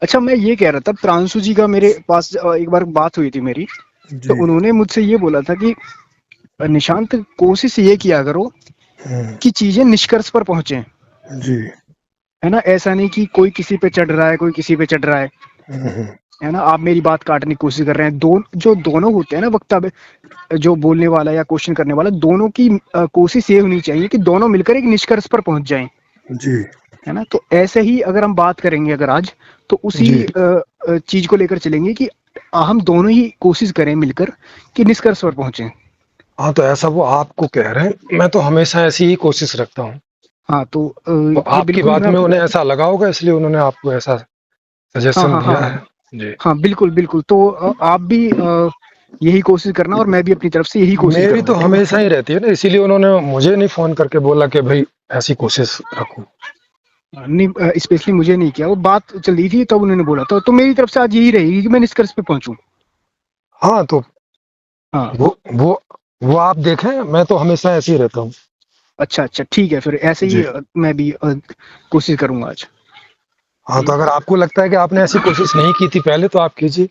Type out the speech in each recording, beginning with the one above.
अच्छा, मैं ये कह रहा था, प्रांशु जी का मेरे पास एक बार बात हुई थी मेरी, तो जी। उन्होंने मुझसे ये बोला था कि निशांत, कोशिश ये किया करो हम्म। कि चीजें निष्कर्ष पर पहुंचे, जी। है ना। ऐसा नहीं कि कोई किसी पे चढ़ रहा है, कोई किसी पे चढ़ रहा हम्म। है ना। आप मेरी बात काटने की कोशिश कर रहे हैं। जो दोनों होते हैं ना, वक्ता जो बोलने वाला या क्वेश्चन करने वाला, दोनों की कोशिश ये होनी चाहिए कि दोनों मिलकर एक निष्कर्ष पर पहुंच जाएं, जी। है ना। तो ऐसे ही अगर हम बात करेंगे अगर आज, तो उसी जी। चीज को लेकर चलेंगे कि हम दोनों ही कोशिश करें मिलकर कि निष्कर्ष पर पहुंचे। हाँ, तो ऐसा वो आपको कह रहे हैं, मैं तो हमेशा ऐसी ही कोशिश रखता हूँ। हाँ, तो तो ये आपकी बिल्कुल बात मैं, में उन्हें ऐसा लगा होगा, इसलिए उन्होंने आपको ऐसा हाँ सजेशन हाँ दिया हाँ है। जी। हाँ, बिल्कुल बिल्कुल। तो आप भी यही कोशिश करना, और मैं भी अपनी तरफ से यही कोशिश मेरी करूंगा, तो ठीक है। हमेशा ही रहती है ना, इसीलिए उन्होंने मुझे नहीं फोन करके बोला कि भाई ऐसी कोशिश रखो। नहीं, स्पेशली मुझे नहीं किया, वो बात चल रही थी तब उन्होंने बोला था। तो मेरी तरफ से आज यही रहेगी कि मैं निष्कर्ष पे पहुंचूं। हाँ, तो हाँ, वो आप देखें, मैं तो हमेशा ऐसे ही रहता हूँ। अच्छा अच्छा, ठीक है, फिर ऐसे ही जी। मैं भी कोशिश करूंगा आज। हाँ, तो अगर आपको लगता है कि आपने ऐसी कोशिश नहीं की थी पहले, तो आप कीजिए।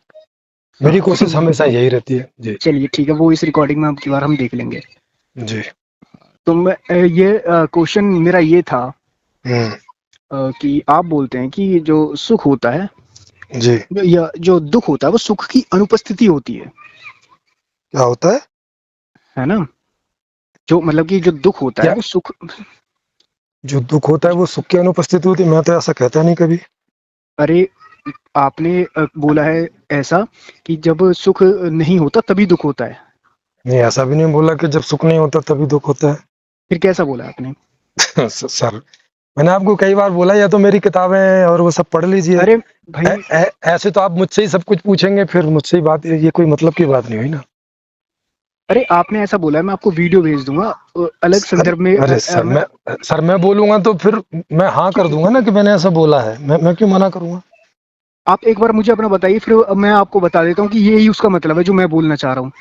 मेरी हाँ, कोशिश हमेशा यही रहती है। जी। चलिए ठीक है, वो इस रिकॉर्डिंग में अब की बार हम देख लेंगे। जी। तो मैं ये क्वेश्चन मेरा ये था, हम्म। कि आप बोलते हैं कि जो सुख होता है जी। या जो दुख होता है, वो सुख की अनुपस्थिति होती क्या होता है? है ना। जो मतलब कि जो दुख होता है क्या? वो सुख, जो दुख होता है वो सुख की अनुपस्थिति होती है? मैं तो ऐसा कहता नहीं कभी। अरे आपने बोला है ऐसा कि जब सुख नहीं होता तभी दुख होता है। नहीं, ऐसा भी नहीं बोला कि जब सुख नहीं होता तभी दुख होता फिर कैसा बोला आपने? है। सर, मैंने आपको कई बार बोला, या तो मेरी किताबें और वो सब पढ़ लीजिए। अरे भाई, ऐसे तो आप मुझसे ही सब कुछ पूछेंगे, फिर मुझसे ही बात, ये कोई मतलब की बात नहीं हुई ना। अरे आपने ऐसा बोला है, मैं आपको वीडियो भेज दूंगा अलग सर, संदर्भ में। अरे सर, मैं बोलूंगा तो फिर मैं हाँ कर दूंगा ना कि मैंने ऐसा बोला है। मैं क्यों मना करूंगा? आप एक बार मुझे अपना बताइए, फिर मैं आपको बता देता हूँ कि ये ही उसका मतलब है जो मैं बोलना चाह रहा हूँ।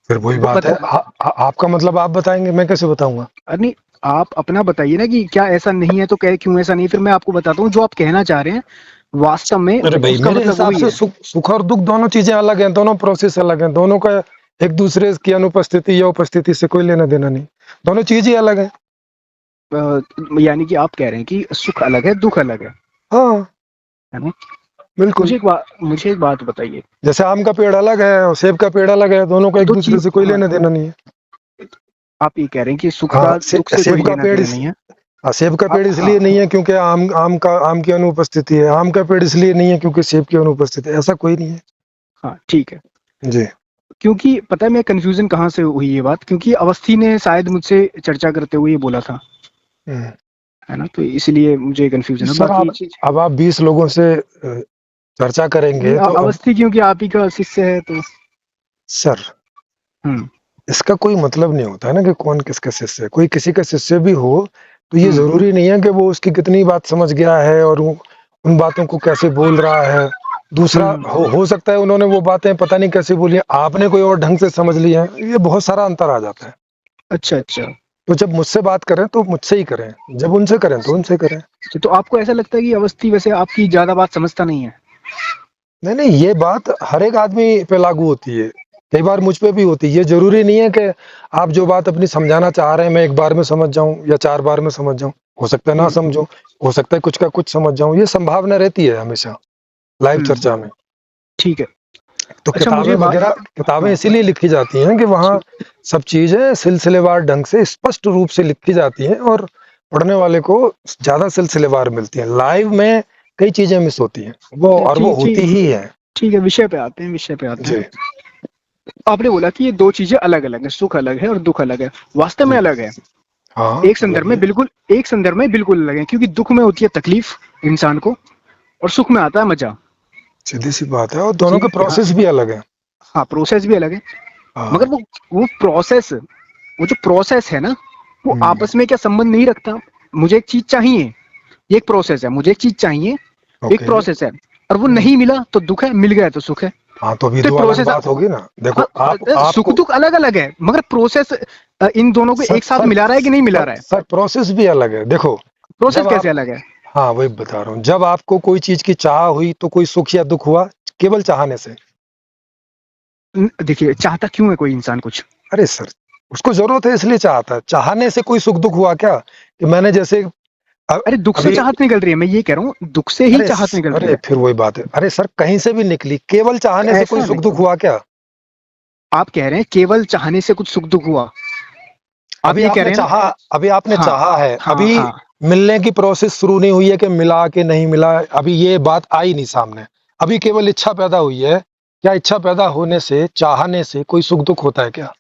फिर वही बात है, बता, आपका मतलब आप बताएंगे, मैं कैसे बताऊंगा? अरे नहीं, आप अपना बताइए ना कि क्या ऐसा नहीं है, तो कह क्यों ऐसा नहीं, फिर मैं आपको बताता हूँ जो आप कहना चाह रहे हैं वास्तव में अरे भाई, उसका मेरे मतलब हिसाब वही से है। सुख और दुख दोनों चीजें अलग हैं, दोनों प्रोसेस अलग हैं, दोनों का एक दूसरे की अनुपस्थिति या उपस्थिति से कोई लेना देना नहीं। दोनों चीज ही अलग है। यानी कि आप कह रहे हैं कि सुख अलग है, दुख अलग हाँ, है ना। बिल्कुल। मुझे एक बात बताइए। जैसे आम का पेड़ अलग है और सेब का पेड़ अलग है, दोनों का एक दो दूसरे चीज, से कोई हाँ, लेना देना नहीं है। आप ये कह रहे हैं कि सुख हाँ, का दुख से कोई सेब का लेना पेड़ देना नहीं है। सेब का पेड़ हाँ, इसलिए नहीं है क्योंकि आम की अनुपस्थिति है। आम का पेड़ इसलिए नहीं है क्योंकि सेब की अनुपस्थिति है। ऐसा कोई नहीं है। हाँ, ठीक है। जी। क्योंकि पता है मैं कंफ्यूजन कहाँ से हुई ये बात, क्योंकि अवस्थी ने शायद मुझसे चर्चा करते हुए ये बोला था, हम्म। है ना। तो इसलिए मुझे कंफ्यूजन है, सर, बाकी आप चीज अब आप 20 लोगों से चर्चा नहीं। करेंगे तो अब अवस्थी क्योंकि आप ही का शिष्य है तो। सर, हम्म इसका कोई मतलब नहीं होता है ना कि कौन किसका शिष्य है। कोई किसी का शिष्य भी हो तो ये हम्म जरूरी नहीं है कि वो उसकी कितनी बात समझ गया है और उन बातों को कैसे बोल रहा है। दूसरा, हम्म, हो सकता है उन्होंने वो बातें पता नहीं कैसे बोली हैं, आपने कोई और ढंग से समझ ली है। ये बहुत सारा अंतर आ जाता है। अच्छा अच्छा। तो जब मुझसे बात करें तो मुझसे ही करें, जब उनसे करें तो उनसे करें। तो आपको ऐसा लगता है कि अवस्थी वैसे आपकी ज्यादा बात समझता नहीं है? नहीं नहीं, ये बात हर एक आदमी पे लागू होती है। कई बार मुझ पे भी होती है। ये जरूरी नहीं है कि आप जो बात अपनी समझाना चाह रहे हैं मैं एक बार में समझ जाऊं या 4 बार में समझ जाऊं। हो सकता है ना हम्म समझूं, हो सकता है कुछ का कुछ समझ जाऊं। ये संभावना रहती है हमेशा लाइव हम्म, चर्चा में। ठीक है। तो अच्छा, मुझे बात, किताबें हाँ, इसीलिए लिखी जाती हैं कि वहाँ सब चीजें सिलसिलेवार ढंग से स्पष्ट रूप से लिखी जाती हैं और पढ़ने वाले को ज्यादा सिलसिलेवार मिलती हैं। लाइव में कई चीजें मिस होती हैं, वो ठीक होती ठीक ही है। ठीक है, विषय पे आते हैं, विषय पे आते हैं। जी। आपने बोला कि ये दो चीजें अलग अलग है, सुख अलग है और दुख अलग है। वास्तव में जी। अलग है। हाँ, अलग है। एक संदर्भ में बिल्कुल अलग है, क्योंकि दुख में होती है तकलीफ इंसान को, और सुख में आता है मजा। सीधी सी बात है, और दोनों के ठीक है, हाँ प्रोसेस भी अलग है। हाँ, प्रोसेस भी अलग है। मगर हाँ। वो प्रोसेस, वो जो प्रोसेस है ना, वो हम्म। आपस में क्या संबंध नहीं रखता। मुझे एक चीज चाहिए, ये एक प्रोसेस है, मुझे एक चीज चाहिए, एक ओके। प्रोसेस है, और वो नहीं मिला तो दुख है, मिल गया तो सुख है। हाँ, तो अभी तो दो अलग प्रोसेस, बात होगी ना। देखो, आप सुख आपको दुख अलग अलग है, मगर प्रोसेस इन दोनों को सर एक साथ सर मिला रहा है कि नहीं मिला सर रहा है? सर प्रोसेस भी अलग है। देखो, प्रोसेस जब कैसे आप अलग है? हाँ वही बता रहा हूँ, जब आपको कोई चीज की चाह हुई तो कोई सुख या दुख हुआ केवल चाहने से। देखिए, चाहता क्यों है कोई इंसान कुछ? अरे सर, उसको जरूरत है इसलिए चाहता है, चाहने से कोई सुख दुख हुआ क्या? कि मैंने जैसे अरे दुख से अभी, चाहत निकल रही है, मैं ये कह रहा हूँ, दुख से ही चाहत निकल रही अरे है। फिर वही बात है, अरे सर कहीं से भी निकली, केवल चाहने से कोई ऐसा सुख नहीं, दुख हुआ क्या? आप कह रहे हैं केवल चाहने से कुछ सुख दुख हुआ, आप अभी ये कह आपने रहे हैं ना? चाहा, अभी आपने हाँ चाहा है, हाँ अभी हाँ। मिलने की प्रोसेस शुरू नहीं हुई है कि मिला कि नहीं मिला, अभी ये बात आई नहीं सामने, अभी केवल इच्छा पैदा हुई है। क्या इच्छा पैदा होने से, चाहने से कोई सुख दुख होता है क्या?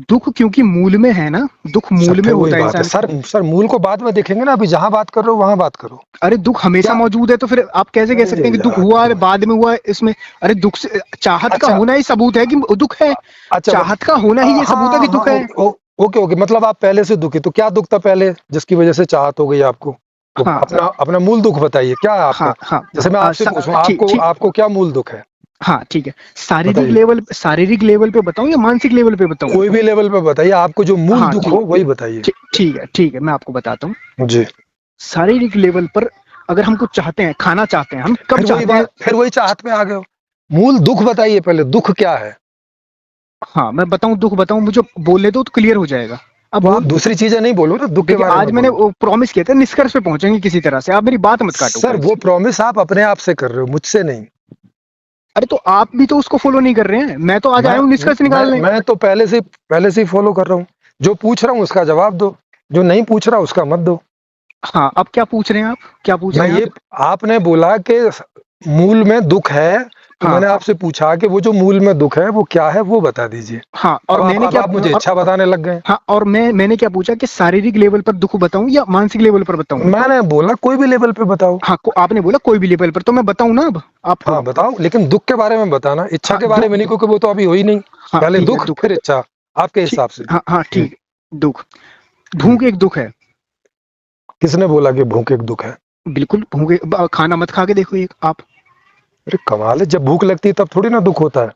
दुख क्योंकि मूल में है ना, दुख सर मूल में फिर वही होता है बात है इंसान। सर मूल को बाद में देखेंगे ना, अभी जहां बात कर रहे हो वहां बात करो। अरे दुख हमेशा क्या? मौजूद है, तो फिर आप कैसे कह सकते अरे हैं कि दुख यार हुआ फिर है वही। बाद में हुआ है इसमें? अरे दुख से चाहत का अच्छा, होना ही सबूत है कि दुख है। अच्छा चाहत का होना ही ये सबूत है कि हाँ हाँ दुख है। ओके ओके, मतलब आप पहले से दुखी, तो क्या दुख था पहले जिसकी वजह से चाहत हो गई आपको? वो हाँ अपना अपना मूल दुख बताइए, क्या है आपका? हाँ हाँ। जैसे मैं आपसे पूछूं, ठीक आपको ठीक। आपको क्या मूल दुख है? हाँ ठीक है, बताइए, शारीरिक लेवल पे बताऊं या मानसिक लेवल पे बताऊं? कोई भी लेवल पे बताइए, आपको जो मूल हाँ दुख ठीक हो वही बताइए। ठीक है, मैं आपको बताता हूँ। जी। शारीरिक लेवल पर अगर हम कुछ चाहते हैं, खाना चाहते हैं, हम कब चाहते हैं? फिर वही चाहत में आ गए हो। मूल दुख बताइए पहले, दुख क्या है? हाँ मैं बताऊं, दुख बताऊं, मुझे बोलने दो तो क्लियर हो जाएगा। अब तो आप बोल, दूसरी चीजें नहीं बोलो ना, दुख के देखिए बारे आज में मैंने बोलो। वो प्रॉमिस किया था, निष्कर्ष पे पहुंचेंगे किसी तरह से, आप मेरी बात मत काटो सर गाइस। वो प्रॉमिस आप अपने आप से कर रहे हो, मुझसे नहीं। अरे तो आप भी तो उसको फॉलो नहीं कर रहे हैं, मैं तो आज मैं आया हूँ निष्कर्ष मैं निकालने। मैं तो पहले से ही फॉलो कर रहा हूँ। जो पूछ रहा हूँ उसका जवाब दो, जो नहीं पूछ रहा उसका मत दो। हाँ अब क्या पूछ रहे हैं आप, क्या पूछ मैं रहे हैं ये, आप? आपने बोला कि मूल में दुख है, तो हाँ मैंने आपसे पूछा कि वो जो मूल में दुख है वो क्या है, वो बता दीजिए। हाँ, और मैंने अब क्या, आप मुझे और, इच्छा बताने लग गए। हाँ और मैंने क्या पूछा कि शारीरिक लेवल पर दुख बताऊं या मानसिक लेवल पर बताऊं? मैंने बोला कोई भी लेवल पे बताओ। हाँ आपने बोला कोई भी लेवल पर, तो मैं बताऊं ना अब हाँ आपको? बताओ, लेकिन दुख के बारे में बताना, इच्छा हाँ के बारे दुख, में नहीं, क्योंकि वो तो अभी हो ही नहीं। हाँ पहले ठीक है, दुख दुख, फिर इच्छा, आपके ठीक, हिसाब से। हाँ हाँ हम्म, ठीक, दुख, हम्म। भूख एक दुख है। किसने बोला कि भूख एक दुख है? बिल्कुल भूख खाना मत खा के देखो एक आप। अरे कमाल है, जब भूख लगती है तब थोड़ी ना दुख होता है।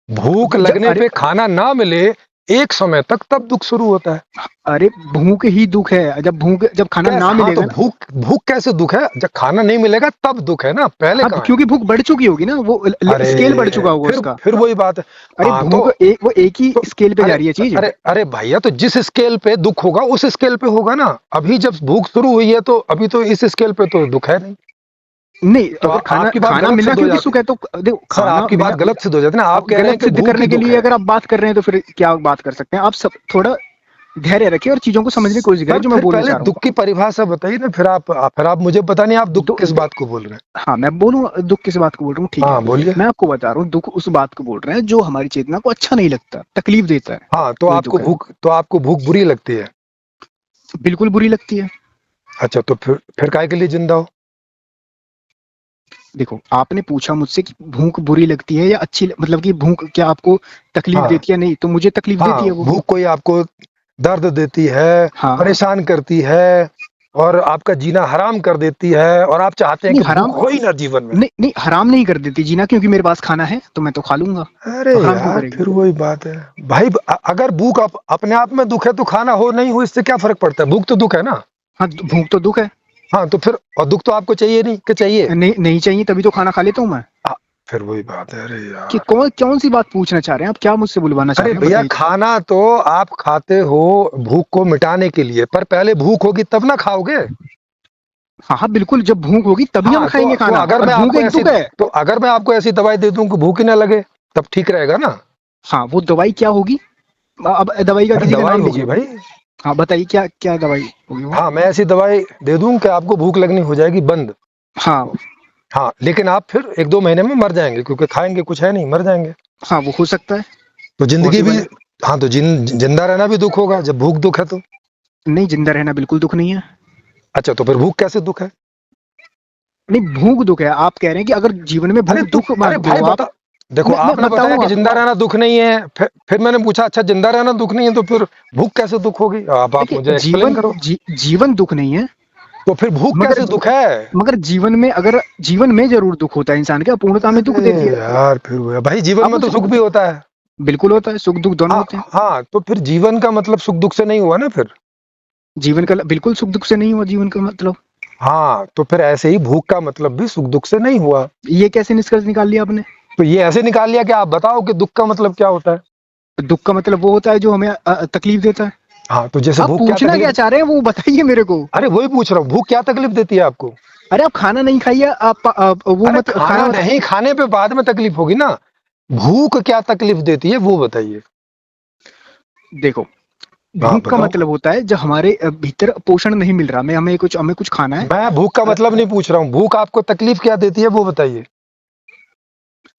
भूख लगने अरे पे खाना ना मिले एक समय तक, तब दुख शुरू होता है। अरे भूख ही दुख है, जब खाना कैसे? ना हाँ तो मिलेगा ना। भूख भूख कैसे दुख है? जब खाना नहीं मिलेगा तब दुख है ना, पहले हाँ कहाँ है? क्योंकि भूख बढ़ चुकी होगी ना, वो अरे स्केल बढ़ चुका होगा उसका। फिर वही बात है। अरे हाँ भूख वो एक ही तो स्केल पे अरे जा रही है चीज। अरे भैया, तो जिस स्केल पे दुख होगा उस स्केल पे होगा ना। अभी जब भूख शुरू हुई है तो अभी तो इस स्केल पे तो दुख है नहीं। नहीं, तो अगर खाना आपकी बात खाना गलत मिलना सिद्ध हो क्योंकि जाती। सुख है तो देखो, सर खाना आपकी बात मिलना। गलत सिद्ध हो जाती है ना, आप अब कह रहे हैं गलत कि सिद्ध भूख करने ही के दुख लिए है। अगर आप बात कर रहे हैं तो फिर क्या बात कर सकते हैं आप? सब थोड़ा धैर्य रखिए और चीजों को समझने की कोशिश करें सर जो मैं फिर बोलना पहले चाह रहा दुख की परिभाषा बताइए ना, फिर आप मुझे पता नहीं आप हूँ। दुख किस बात को बोल रहे हैं। हाँ मैं बोलूँ दुख किस बात को बोल रहा हूँ, ठीक है। हाँ बोलिए। मैं आपको बता रहा हूँ, दुख उस बात को बोल रहे हैं जो हमारी चेतना को अच्छा नहीं लगता, तकलीफ देता है, हाँ वही दुख है। तो आपको भूख बुरी लगती है। बिल्कुल बुरी लगती है। अच्छा तो फिर काहे के लिए जिंदा हो? देखो आपने पूछा मुझसे कि भूख बुरी लगती है या अच्छी, मतलब कि भूख क्या आपको तकलीफ हाँ देती है? नहीं, तो मुझे तकलीफ देती हाँ, है वो। भूख कोई आपको दर्द देती है, हाँ परेशान करती है, और आपका जीना हराम कर देती है, और आप चाहते हैं नहीं, कि हराम भूख हो ही ना जीवन में। नहीं नहीं, हराम नहीं कर देती जीना, क्योंकि मेरे पास खाना है तो मैं तो खा लूंगा। अरे तो हराम क्यों यार करेगी? फिर वही बात है। भाई अगर भूख अपने आप में दुख है तो खाना हो नहीं हो इससे क्या फर्क पड़ता है? भूख तो दुख है ना। हाँ भूख तो दुख है। हाँ तो फिर, और दुख तो आपको चाहिए नहीं कि चाहिए? नहीं नहीं चाहिए, तभी तो खाना खा लेता हूँ मैं। आ, फिर वही बात है, अरे कि यार। कौन कौन सी बात पूछना चाह रहे हैं आप, क्या मुझसे बुलवाना चाह अरे रहे हैं, भैया, बताइए। खाना तो आप खाते हो भूख को मिटाने के लिए, पर पहले भूख होगी तब ना खाओगे। हाँ हाँ बिल्कुल, जब भूख होगी तभी हम हाँ खाएंगे तो खाना, और भूख एक दुख है। अगर मैं आपको ऐसी दवाई दे दूं कि भूख ही ना लगे, तब ठीक रहेगा ना? हाँ वो दवाई क्या होगी? अब दवाई का अरे किसी का दवाई नाम होगी लीजिए। भाई। हाँ बताइए, क्या क्या दवाई होगी वो? हाँ मैं ऐसी दवाई दे दूं कि आपको भूख लगनी हो जाएगी बंद। हाँ हाँ लेकिन आप फिर एक दो महीने में मर जाएंगे, क्योंकि खाएंगे कुछ है नहीं, मर जाएंगे। हाँ वो हो सकता है, तो जिंदगी भी, पॉसिबल है। हाँ तो जिंदा रहना भी दुख होगा जब भूख दुख है तो। नहीं, जिंदा रहना बिल्कुल दुख नहीं है। अच्छा तो फिर भूख कैसे दुख है? नहीं भूख दुख है, आप कह रहे हैं कि अगर जीवन में अरे भूख दुख मत अरे दो भाई आप। बता, देखो मैं आपने बताया बताऊं कि जिंदा आपको, रहना दुख नहीं है, फिर मैंने पूछा अच्छा जिंदा रहना दुख नहीं है तो फिर भूख कैसे दुख होगी? आप देखिए मुझे एक्सप्लेन करो। जीवन दुख नहीं है, तो फिर भूख मगर कैसे दुख है? मगर जीवन में जरूर दुख होता है, इंसान के अपूर्णता में दुख अरे देती है। यार फिर वो है। भाई जीवन आप में तो मुझे, सुख भी होता है। बिल्कुल होता है, सुख दुख दोनों हाँ होते हैं। हाँ, तो फिर जीवन का मतलब सुख दुख से नहीं हुआ ना फिर। जीवन का बिल्कुल सुख दुख से नहीं हुआ, जीवन का मतलब। हाँ, तो फिर ऐसे ही भूख का मतलब भी सुख दुख से नहीं हुआ। ये कैसे निष्कर्ष निकाल लिया आपने? तो ये ऐसे निकाल लिया कि आप बताओ कि दुख का मतलब क्या होता है। दुख का मतलब वो होता है जो हमें तकलीफ देता है। हाँ, तो जैसे आप भूख क्या पूछना क्या तकलीफ। चाह रहे हैं वो बताइए मेरे को। अरे वही पूछ रहा हूँ, भूख क्या तकलीफ देती है आपको। अरे आप खाना नहीं खाइए, आप वो अरे मत खाना खाना मत। नहीं खाने पे बाद में तकलीफ होगी ना। भूख क्या तकलीफ देती है वो बताइए। देखो, हाँ भूख का बताओ। मतलब होता है जब हमारे भीतर पोषण नहीं मिल रहा, मैं हमें कुछ खाना है। मैं भूख का अ, मतलब नहीं पूछ रहा हूँ, भूख आपको तकलीफ क्या देती है वो बताइए।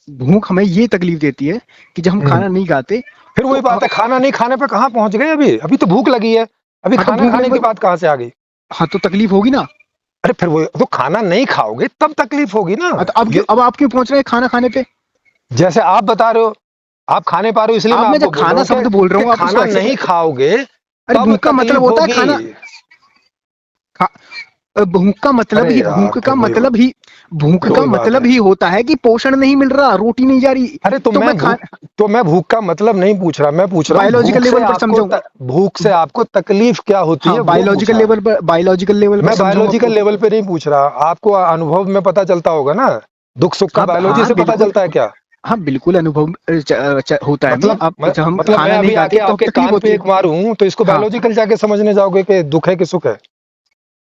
भूख हमें ये तकलीफ देती है कि जब हम हम्म। खाना नहीं खाते फिर तो वही बात है, खाना नहीं खाने पे कहाँ पहुंच गए, अभी अभी तो भूख लगी है। अभी हाँ तो खाना भूख खाने लग की बात कहाँ से आ गई। हाँ तो तकलीफ होगी ना। अरे फिर वो तो खाना नहीं खाओगे तब तकलीफ होगी ना। हाँ तो ये अब आप क्यों पहुंच रहे हैं खाना खाने पे? जैसे आप बता रहे हो, आप खाने पा रहे हो इसलिए अब मैं मैं आपको जब बोल रहा खाना हूँ शब्द बोल रहा कि हूँ आप उसको खाना ऐसे। नहीं खाओगे अरे तब भूख का मतलब तकलीफ होता है होगी। खाना। अरे यार फिर वही बात, भूख फिर का वही बात मतलब है। ही होता है कि पोषण नहीं मिल रहा, रोटी नहीं जा रही। अरे तो मैं खा तो मैं भूख का मतलब नहीं पूछ रहा, मैं पूछ रहा हूँ बायोलॉजिकल लेवल पर समझाऊं। भूख से आपको तकलीफ क्या होती है हाँ, वो पूछा। बायोलॉजिकल लेवल पर मैं समझाऊं बायोलॉजिकल आपको। लेवल पे नहीं पूछ रहा, आपको अनुभव में पता चलता होगा ना। दुख सुख का बायोलॉजी हाँ से पता बिल्कुल। चलता है क्या। हाँ बिल्कुल अनुभव होता है हमें। अब जब हम मतलब मैं खाना नहीं अभी खाते आके तो आपके तकलीफ कान होती पे है। एक मारूं तो इसको हाँ, बायोलॉजिकल जाके समझने जाओगे कि दुख है कि सुख है।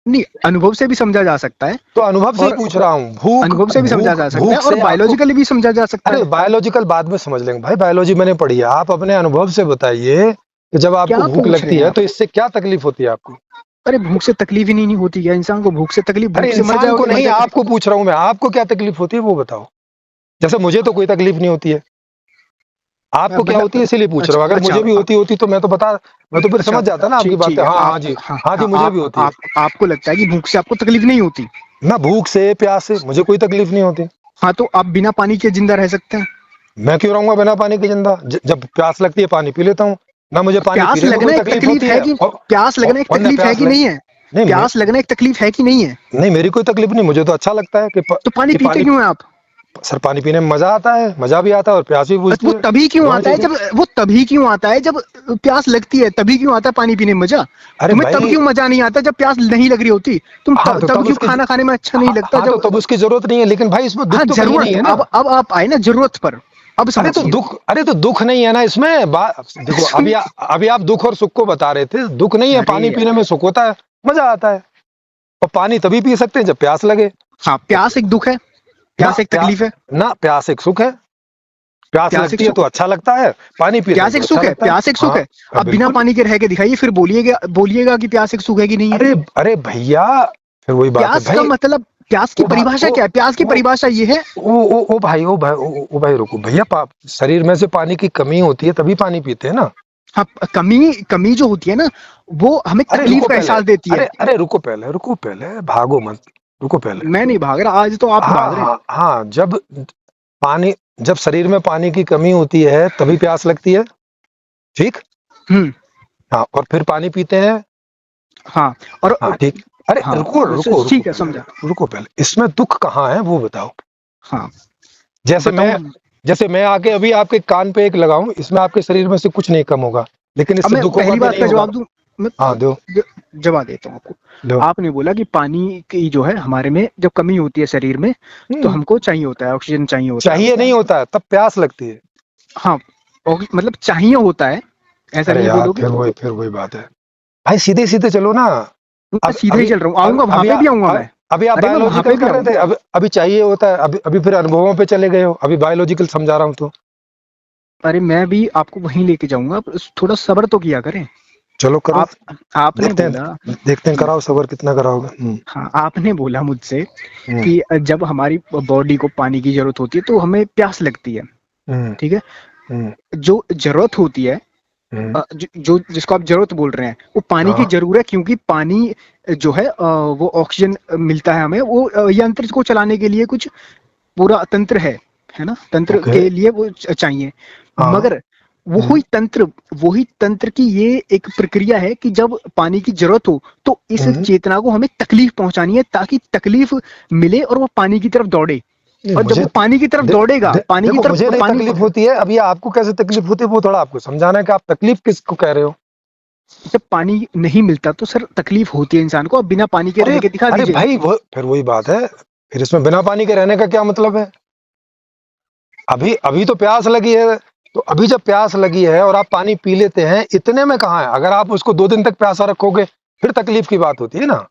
नहीं अनुभव से भी समझा जा सकता है। तो अनुभव से ही और पूछ रहा हूँ, भूख अनुभव से भी समझा भूख जा सकता है भूख और से आपको। बायोलॉजिकली भी समझा जा सकता अरे है। बायोलॉजिकल बाद में समझ लेंगे भाई, बायोलॉजी मैंने पढ़ी है, आप अपने अनुभव से बताइए कि जब आपको क्या भूख पूछ रहे लगती हैं है आप? तो इससे क्या तकलीफ होती है आपको। अरे भूख से तकलीफ ही नहीं होती क्या इंसान को? भूख से तकलीफ, अरे भूख से इंसान को मर नहीं, जाता है। आपको पूछ रहा हूँ मैं, आपको क्या तकलीफ होती है वो बताओ। जैसे मुझे तो कोई तकलीफ नहीं होती है, आपको क्या मतलब होती है इसीलिए पूछ रहा अच्छा हूँ, अगर अच्छा मुझे भी होती तो मैं तो बता, मैं तो फिर अच्छा समझ जाता ना आपकी ठीक ठीक बातें। है। हाँ आप हाँ जी, हाँ हाँ जी हाँ मुझे भी होती है। आपको लगता है कि भूख से आपको तकलीफ नहीं होती। ना भूख से प्यास से मुझे कोई तकलीफ नहीं होती। हाँ तो आप बिना पानी के जिंदा रह सकते हैं। मैं क्यों रहूंगा बिना पानी के जिंदा, जब प्यास लगती है पानी पी लेता हूँ। ना मुझे पानी प्यास पीने में कोई लगना एक तकलीफ तकलीफ होती है है कि प्यास लगना एक और न तकलीफ है प्यास कि लग। नहीं है? नहीं प्यास लगना एक तकलीफ है कि नहीं है? नहीं मेरी कोई तकलीफ नहीं, मुझे तो अच्छा लगता है तो पानी कि पीते पानी। क्यों हैं आप? सर पानी पीने में मजा आता है, मजा भी आता है और प्यास भी बुझती है। दोनों चीजें। वो तभी क्यों आता है जब प्यास लगती है, तभी क्यों आता है पानी पीने में मजा? अरे तुम्हें तब भाई। क्यों मजा नहीं आता जब प्यास नहीं लग रही होती? हाँ तो तब तब क्यों उसकी खाना खाने में अच्छा नहीं हाँ, लगता हाँ तो जब? तब उसकी जरूरत नहीं है, लेकिन भाई इसमें दुख हाँ तो कहीं नहीं जरूरत, है ना। अब आप आए ना जरूरत पर। अब समझिए। अरे तो दुख नहीं है ना इसमें देखो सुन। अभी आप दुख और सुख को बता रहे थे, दुख नहीं है, अरे पानी पीने यार, में सुख होता है, मजा आता है। और पानी तभी पी सकते हैं जब प्यास लगे। हाँ प्यास एक दुख है, ना प्यास एक प्या तकलीफ है। ना प्यास एक सुख है। प्यास प्यास एक लगती है तो सुख अच्छा लगता है, पानी पी रहे हैं प्यास तो एक अच्छा सुख है, लगता है। प्यास एक सुख हाँ है। हाँ अब बिना बिल्कुल। पानी के रह के दिखाइए, फिर बोलिएगा बोलिएगा कि प्यास एक सुख है कि नहीं है। अरे अरे भैया, फिर वही बात है प्यास का भाई। मतलब, प्यास की वो भा, परिभाषा क्या है? प्यास की वो परिभाषा ये है। ओ भाई, ओ भाई रुको भैया, शरीर में से पानी की कमी होती है तभी पानी पीते हैं ना। हाँ, कमी कमी जो होती है ना, वो हमें अरे तकलीफ रुको का पहले, एहसास देती है। अरे रुको पहले, भागो मत। रुको पहले। मैं नहीं भाग रहा, आज तो आप हाँ भाग रहे हैं। हाँ हाँ, पानी जब शरीर में पानी की कमी होती है तभी प्यास लगती है। ठीक। हम्म। हाँ और फिर पानी पीते हैं। हाँ और हाँ ठीक। अरे हाँ रुको ठीक है, पहले, समझा। रुको पहले, इसमें दुख कहाँ है वो बताओ। हाँ जैसे मैं बताऊं? जैसे मैं आके अभी आपके कान पे एक लगाऊं, इसमें आपके शरीर में से कुछ नहीं कम होगा, लेकिन अब इससे मैं दुख होगा पहली कि बात नहीं का होगा। जवाब दूं। मैं हाँ दो। ज- जवाब देता हूँ आपको। दो। आपने बोला कि पानी की जो है हमारे में जब कमी होती है शरीर में, तो हम्म। हमको चाहिए होता है, ऑक्सीजन चाहिए होता है। चाहिए नहीं होता है तब प्यास लगती है। हाँ, मतलब चाहिए होता है, ऐसा अरे नहीं यार बोलोगे। फिर वही बात है। भाई सीधे सीधे चलो ना। मैं अब सीधे ही अभी चल रहा हूँ, आऊंगा वहां अभी पे भी आऊंगा मैं। अभी आप अरे मैं वहां पे बायोलॉजिकल भी कर रहे आऊंगा। थे, अभी चाहिए होता है, अभी फिर अनुभवों पे चले गए हो, अभी बायोलॉजिकल समझा रहा हूँ तो। अरे मैं भी आपको वहीं लेके जाऊंगा, थोड़ा सब्र तो किया करें। चलो करो। आप आपने बोला देखते हैं कि कराओ सबर कितना कराओगे। हाँ, आपने बोला मुझसे हम्म कि जब हमारी बॉडी को पानी की जरूरत होती है तो हमें प्यास लगती है। हम्म ठीक है। हम्म जो जरूरत होती है, हम्म। जो जिसको आप जरूरत बोल रहे हैं, वो पानी की हाँ जरूरत है, क्योंकि पानी जो है वो ऑक्सीजन मिलता है हमें, वो यंत्र को चलाने के लिए कुछ पूरा तंत्र है ना, तंत्र ओके। के लिए वो चाहिए। हाँ। मगर वही तंत्र वही तंत्र की ये एक प्रक्रिया है कि जब पानी की जरूरत हो तो इस हम्म। चेतना को हमें तकलीफ पहुंचानी है, ताकि तकलीफ मिले और वो पानी की तरफ दौड़े। नहीं और जब मुझे वो पानी की तरफ दौड़ेगा, पानी की देखो तरफ मुझे नहीं पानी। तकलीफ होती है, अब ये आपको कैसे तकलीफ होती है वो थोड़ा आपको समझाना है कि आप तकलीफ किसको कह रहे हो। जब पानी नहीं मिलता तो सर तकलीफ होती है इंसान को, अब बिना पानी के रह के दिखा अरे दीजिए। भाई वो फिर वही बात है, फिर इसमें बिना पानी के रहने का क्या मतलब है? अभी अभी तो प्यास लगी है, तो अभी जब प्यास लगी है और आप पानी पी लेते हैं, इतने में कहाँ है? अगर आप उसको 2 दिन तक प्यासा रखोगे फिर तकलीफ की बात होती है ना।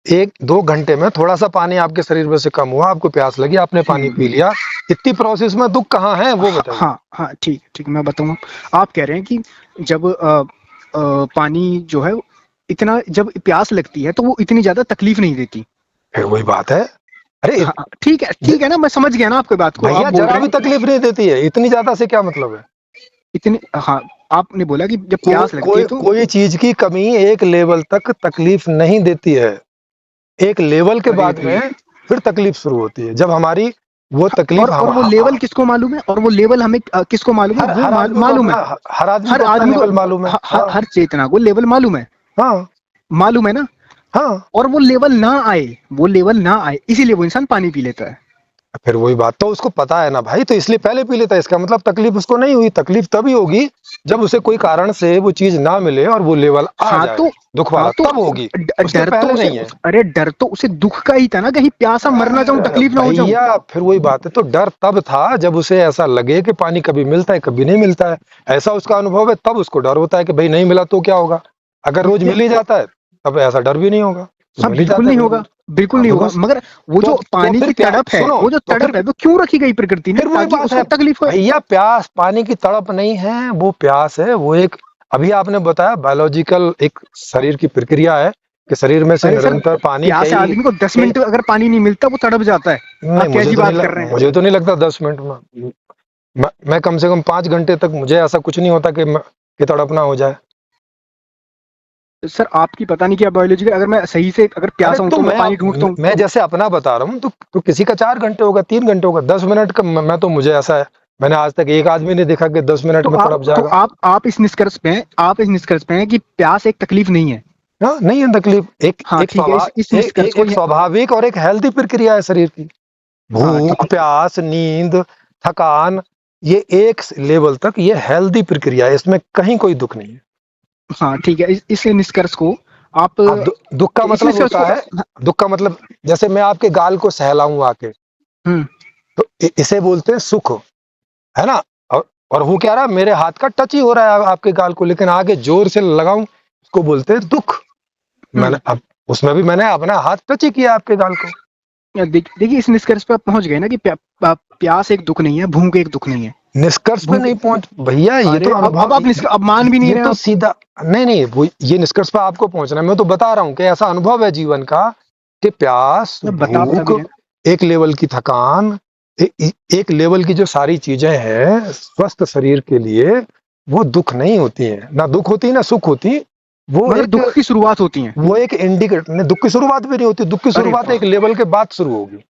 1-2 घंटे में थोड़ा सा पानी आपके शरीर में से कम हुआ, आपको प्यास लगी, आपने पानी पी लिया, इतनी प्रोसेस में दुख कहाँ है वो हाँ बताइए। हाँ हाँ, ठीक ठीक, मैं बताऊंगा। आप कह रहे हैं कि जब पानी जो है इतना, जब प्यास लगती है तो वो इतनी ज्यादा तकलीफ नहीं देती। फिर वही बात है। अरे हाँ ठीक है ना, मैं समझ गया ना आपकी बात को। आप भैया बोल जरा रहे भी हैं तकलीफ नहीं देती है, इतनी ज्यादा से क्या मतलब है? इतनी, हाँ, आपने बोला कि जब को, प्यास लगती है कोई तो कोई चीज की कमी एक लेवल तक तकलीफ नहीं देती है, एक लेवल के अरे बाद भाई, में फिर तकलीफ शुरू होती है, जब हमारी वो तकलीफ और वो लेवल किसको मालूम है, और वो लेवल हमें किसको मालूम है, हर वो हर आदमी को मालूम है। अपना, हर आदमी हर को अपना आदमी को लेवल मालूम है। हाँ हर चेतना को लेवल मालूम है। हाँ मालूम है ना। हाँ। और वो लेवल ना आए इसीलिए वो इंसान पानी पी लेता है। फिर वही बात, तो उसको पता है ना भाई, तो इसलिए पहले पी लेता है, इसका मतलब तकलीफ उसको नहीं हुई। तकलीफ तभी होगी जब उसे कोई कारण से वो चीज ना मिले और वो लेवल आ हाँ जाए तो दुख हाँ वाला, तो तब होगी, उसके डर तो पहले उसे नहीं है। अरे डर तो उसे दुख का ही था ना, कहीं प्यासा मर ना जाऊं, तकलीफ ना हो जाऊं। भैया फिर वही बात है, तो डर तब था जब उसे ऐसा लगे कि पानी कभी मिलता है कभी नहीं मिलता है, ऐसा उसका अनुभव है, तब उसको डर होता है कि भाई नहीं मिला तो क्या होगा। अगर रोज नहीं, मिल ही जाता है तब ऐसा डर भी नहीं होगा, तो हाँ मिल ही बिल्कुल जाता है नहीं भाई होगा, रोज। बिल्कुल हाँ नहीं तो होगा, बस, मगर वो जो तो पानी फिर की तड़प है, सुनो, वो जो तो तड़प है वो क्यों रखी गई प्रकृति ने, फिर वही ताकि बात उसको है तकलीफ हो। भैया, प्यास पानी की तड़प नहीं है, वो प्यास है, वो एक, अभी आपने बताया बायोलॉजिकल एक शरीर की प्रक्रिया है कि शरीर में से अरे सर, निरंतर पानी प्यासे कई आदमी को 10 मिनट कई अगर पानी नहीं मिलता वो तड़प जाता है। नहीं, आप कैसी बात कर रहे हैं। मुझे तो नहीं लगता 10 मिनट में, मैं कम से कम 5 घंटे तक, मुझे ऐसा कुछ नहीं होता कि तड़पना हो जाए। सर आपकी पता नहीं क्या बायोलॉजी है, अगर मैं सही से अगर अरे प्यासा हूं तो तो मैं पानी ढूंढता हूँ। मैं जैसे अपना बता रहा हूँ, तो किसी का 4 घंटे होगा, 3 घंटे होगा, 10 मिनट का, मैं तो, मुझे ऐसा है, मैंने आज तक एक आदमी नहीं देखा कि 10 मिनट में तड़प जाएगा। आप इस निष्कर्ष पे हैं, आप इस निष्कर्ष पे हैं कि प्यास एक तकलीफ नहीं है। हाँ नहीं है तकलीफ, एक हाँ एक ठीक है, स्वाभाव, इस निष्कर्ष को एक स्वाभाविक और एक हेल्दी प्रक्रिया है शरीर की। हाँ भूख, ठीक, प्यास, नींद, थकान, ये एक लेवल तक ये हेल्दी प्रक्रिया है, इसमें कहीं कोई दुख नहीं है। हाँ ठीक है, इस निष्कर्ष को आप अब दुख का इस मतलब निष्कर्ष होता को है, दुख का मतलब, जैसे मैं आपके गाल को सहलाऊं आके, हम्म तो इसे बोलते हैं सुख, है ना। और वो क्या रहा, मेरे हाथ का टच ही हो रहा है आपके गाल को, लेकिन आगे जोर से लगाऊं उसको बोलते हैं दुख। मैंने हम्म अब उसमें भी मैंने अपना हाथ टच ही किया आपके गाल को। देखिए इस निष्कर्ष पे आप पहुंच गए ना कि प्यास एक दुख नहीं है, भूख एक दुख नहीं है। निष्कर्ष पे भूख, नहीं पहुंच भैया, ये अरे तो अब अनुभव, आप अब मान भी नहीं ये रहे तो आप। सीधा, नहीं नहीं, वो ये निष्कर्ष पे आपको पहुंचना है, मैं तो बता रहा हूँ कि ऐसा अनुभव है जीवन का कि प्यास, अब बता भी भूख, रहे हैं। एक लेवल की थकान, एक लेवल की जो सारी चीजें हैं स्वस्थ शरीर के लिए, वो दुख नहीं होती हैं, ना दुख होती ना सुख होती। वो मगर एक दुख की शुरुआत होती है। वो एक इंडिकेटर नहीं, दुख की शुरुआत भी नहीं होती, दुख की अरे शुरुआत वाह, एक लेवल के बाद शुरू होगी।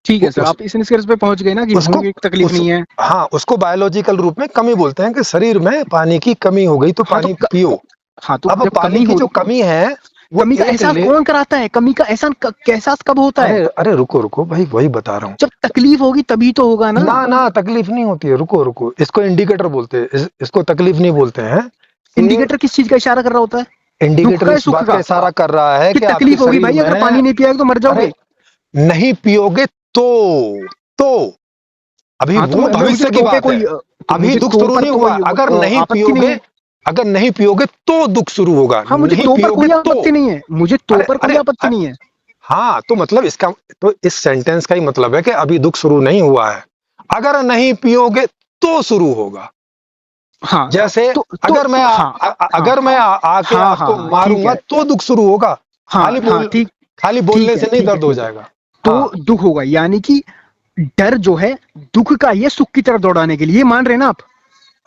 ठीक है सर, आप इस निष्कर्ष पे पहुंच गए ना कि उसको भूख एक तकलीफ उस नहीं है। हाँ, उसको बायोलॉजिकल रूप में कमी बोलते हैं कि शरीर में पानी की कमी हो गई तो हाँ तो पानी पियो। हाँ तो अब जब पानी कमी की हो, जो कमी है वो कमी का एक एहसास ले, कौन कराता है, कमी का एहसास कब होता है। अरे अरे रुको रुको भाई, वही बता रहा हूँ। जब तकलीफ होगी तभी तो होगा ना। ना ना तकलीफ नहीं होती है, रुको रुको, इसको इंडिकेटर बोलते हैं, इसको तकलीफ नहीं बोलते हैं। ये इंडिकेटर किस चीज का इशारा कर रहा होता है। दुख इंडिकेटर का है, इस सुख बात का का, इशारा कर रहा है कि कि आपके तकलीफ होगी शरीर भाई, में, अगर पानी नहीं पिया तो मर अरे जाओगे। नहीं पियोगे तो अभी हाँ तो वो मुझे भविष्य की तो पे बात है, कोई तो अभी मुझे दुख तो शुरू पर नहीं हुआ। कोई अगर नहीं आपत्ति नहीं पियोगे, है। अगर नहीं पियोगे तो दुख शुरू होगा, हाँ मुझे नहीं तो पर पियोगे कोई तो, आपत्ति नहीं है, मुझे तो अरे पर कोई अरे आपत्ति नहीं है। हाँ, तो मतलब इसका, तो इस सेंटेंस का ही मतलब है कि अभी दुख शुरू नहीं हुआ है, अगर नहीं पियोगे तो शुरू होगा। हाँ जैसे अगर मैं हाँ हाँ अगर मैं आके हाँ आपको हाँ ठीक मारूंगा है, तो दुख शुरू होगा, हाँ हाँ ठीक, खाली बोलने ठीक है से नहीं ठीक है दर्द हो ठीक है, जाएगा। हाँ, तो दुख होगा, यानी कि डर जो है दुख का ही है, सुख की तरफ दौड़ाने के लिए, मान रहे हैं ना आप।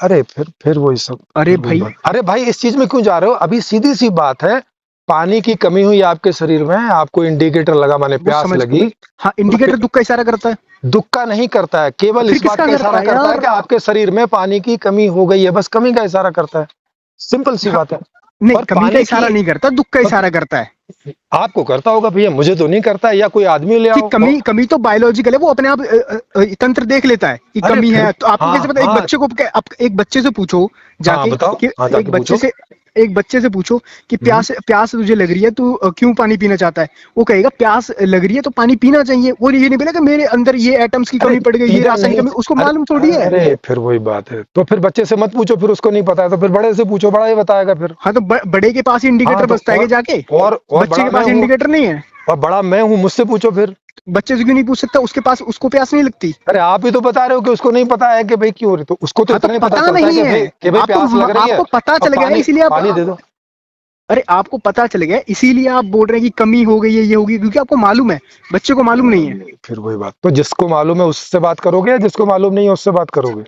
अरे फिर वही सब, अरे फिर वही भाई, बात, अरे भाई इस चीज में क्यों जा रहे हो? अभी सीधी सी बात है, पानी की कमी हुई आपके शरीर में, आपको इंडिकेटर लगा, माने वो प्यास समझ, लगी, हाँ तो इंडिकेटर दुख का इशारा करता है। दुख का नहीं करता है, केवल फिर इस बात किसका का करता इशारा है करता है यार। कि आपके शरीर में पानी की कमी हो गई है, बस कमी का इशारा करता है, सिंपल सी हाँ, बात है। नहीं और कमी का पानी की, इशारा नहीं करता, दुख का और इशारा करता है। आपको करता होगा भैया, मुझे तो नहीं करता, या कोई आदमी ले कि आओ। कमी कमी तो बायोलॉजिकल है, वो अपने आप तंत्र देख लेता है कि अरे कमी फिर, है। तो आपको हाँ कैसे पता? एक हाँ बच्चे को आप एक बच्चे से पूछो हाँ जाके बताओ, कि हाँ एक जाके बच्चे पूछो। से एक बच्चे से पूछो कि हम्म। प्यास प्यास तुझे लग रही है, तू क्यों पानी पीना चाहता है? वो कहेगा प्यास लग रही है तो पानी पीना चाहिए। वो ये नहीं बोलेगा मेरे अंदर ये एटम्स की अरे कमी पड़ गई, ये इधर रासायनिक नहीं, कमी। उसको अरे मालूम थोड़ी है। अरे फिर वही बात है, तो फिर बच्चे से मत पूछो, फिर उसको नहीं पता है तो फिर बड़े से पूछो, बड़ा ही बताएगा फिर। हाँ तो बड़े के पास ही हाँ इंडिकेटर तो बजता है कि जाके, और बच्चे बड़ा के मैं पास हूँ, इंडिकेटर नहीं है। और बड़ा मैं हूँ, मुझसे पूछो फिर। बच्चे से क्यों नहीं पूछ सकता? उसके पास, उसको प्यास नहीं लगती। अरे आप ही तो बता रहे हो कि उसको नहीं पता है कि भाई क्यों हो रही, तो उसको तो हाँ तो इतना ही पता पता चलता है नहीं है कि भाई आपको। प्यास लग रही है, आपको पता और चल गया है पानी, इसीलिए आप, पानी दे दो। अरे आपको पता चल गया इसीलिए आप बोल रहे हैं कि कमी हो गई है, ये होगी, क्योंकि आपको मालूम है, बच्चे को मालूम नहीं है। फिर वही बात, तो जिसको मालूम है उससे बात करोगे, या जिसको मालूम नहीं है उससे बात करोगे?